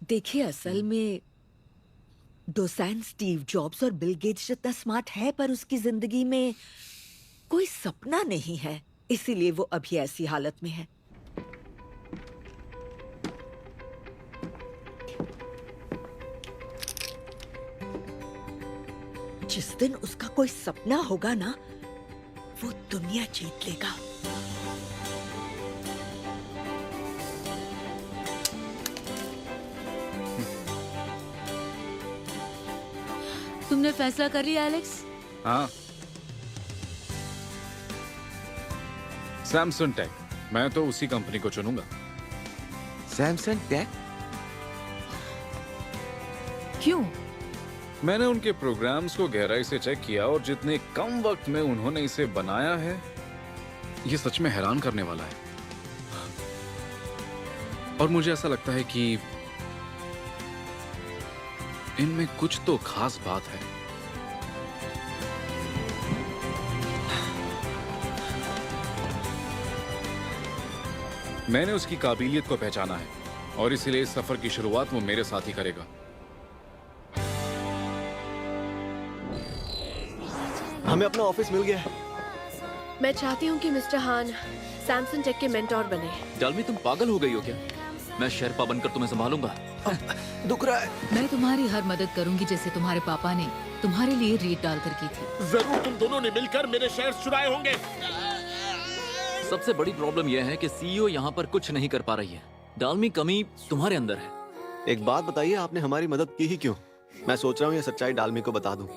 देखिए, असल में डोसान स्टीव जॉब्स और बिल गेट्स जितना स्मार्ट है, पर उसकी जिंदगी में कोई सपना नहीं है, इसीलिए वो अभी ऐसी हालत में है। जिस दिन उसका कोई सपना होगा ना, वो दुनिया जीत लेगा। तुमने फैसला कर लिया एलेक्स? हाँ, सैमसंग टेक। मैं तो उसी कंपनी को चुनूंगा। Samsung tech? क्यों? मैंने उनके प्रोग्राम्स को गहराई से चेक किया और जितने कम वक्त में उन्होंने इसे बनाया है, ये सच में हैरान करने वाला है। और मुझे ऐसा लगता है कि इनमें कुछ तो खास बात है। मैंने उसकी काबिलियत को पहचाना है और इसलिए इस सफर की शुरुआत वो मेरे साथ ही करेगा। हमें अपना ऑफिस मिल गया है। मैं चाहती हूँ कि मिस्टर हान सैमसंग टेक के मेंटोर बने। डालमी, तुम पागल हो गई हो क्या? मैं शेरपा बनकर तुम्हें संभालूंगा। दुख रहा है। मैं तुम्हारी हर मदद करूंगी, जैसे तुम्हारे पापा ने तुम्हारे लिए रेत डालकर की थी। जरूर तुम दोनों ने मिलकर मेरे शेयर्स चुराए होंगे। सबसे बड़ी प्रॉब्लम यह है कि सीईओ यहाँ पर कुछ नहीं कर पा रही है। डालमी, कमी तुम्हारे अंदर है। एक बात बताइए, आपने हमारी मदद की ही क्यों? मैं सोच रहा हूँ ये सच्चाई डालमी को बता दूं।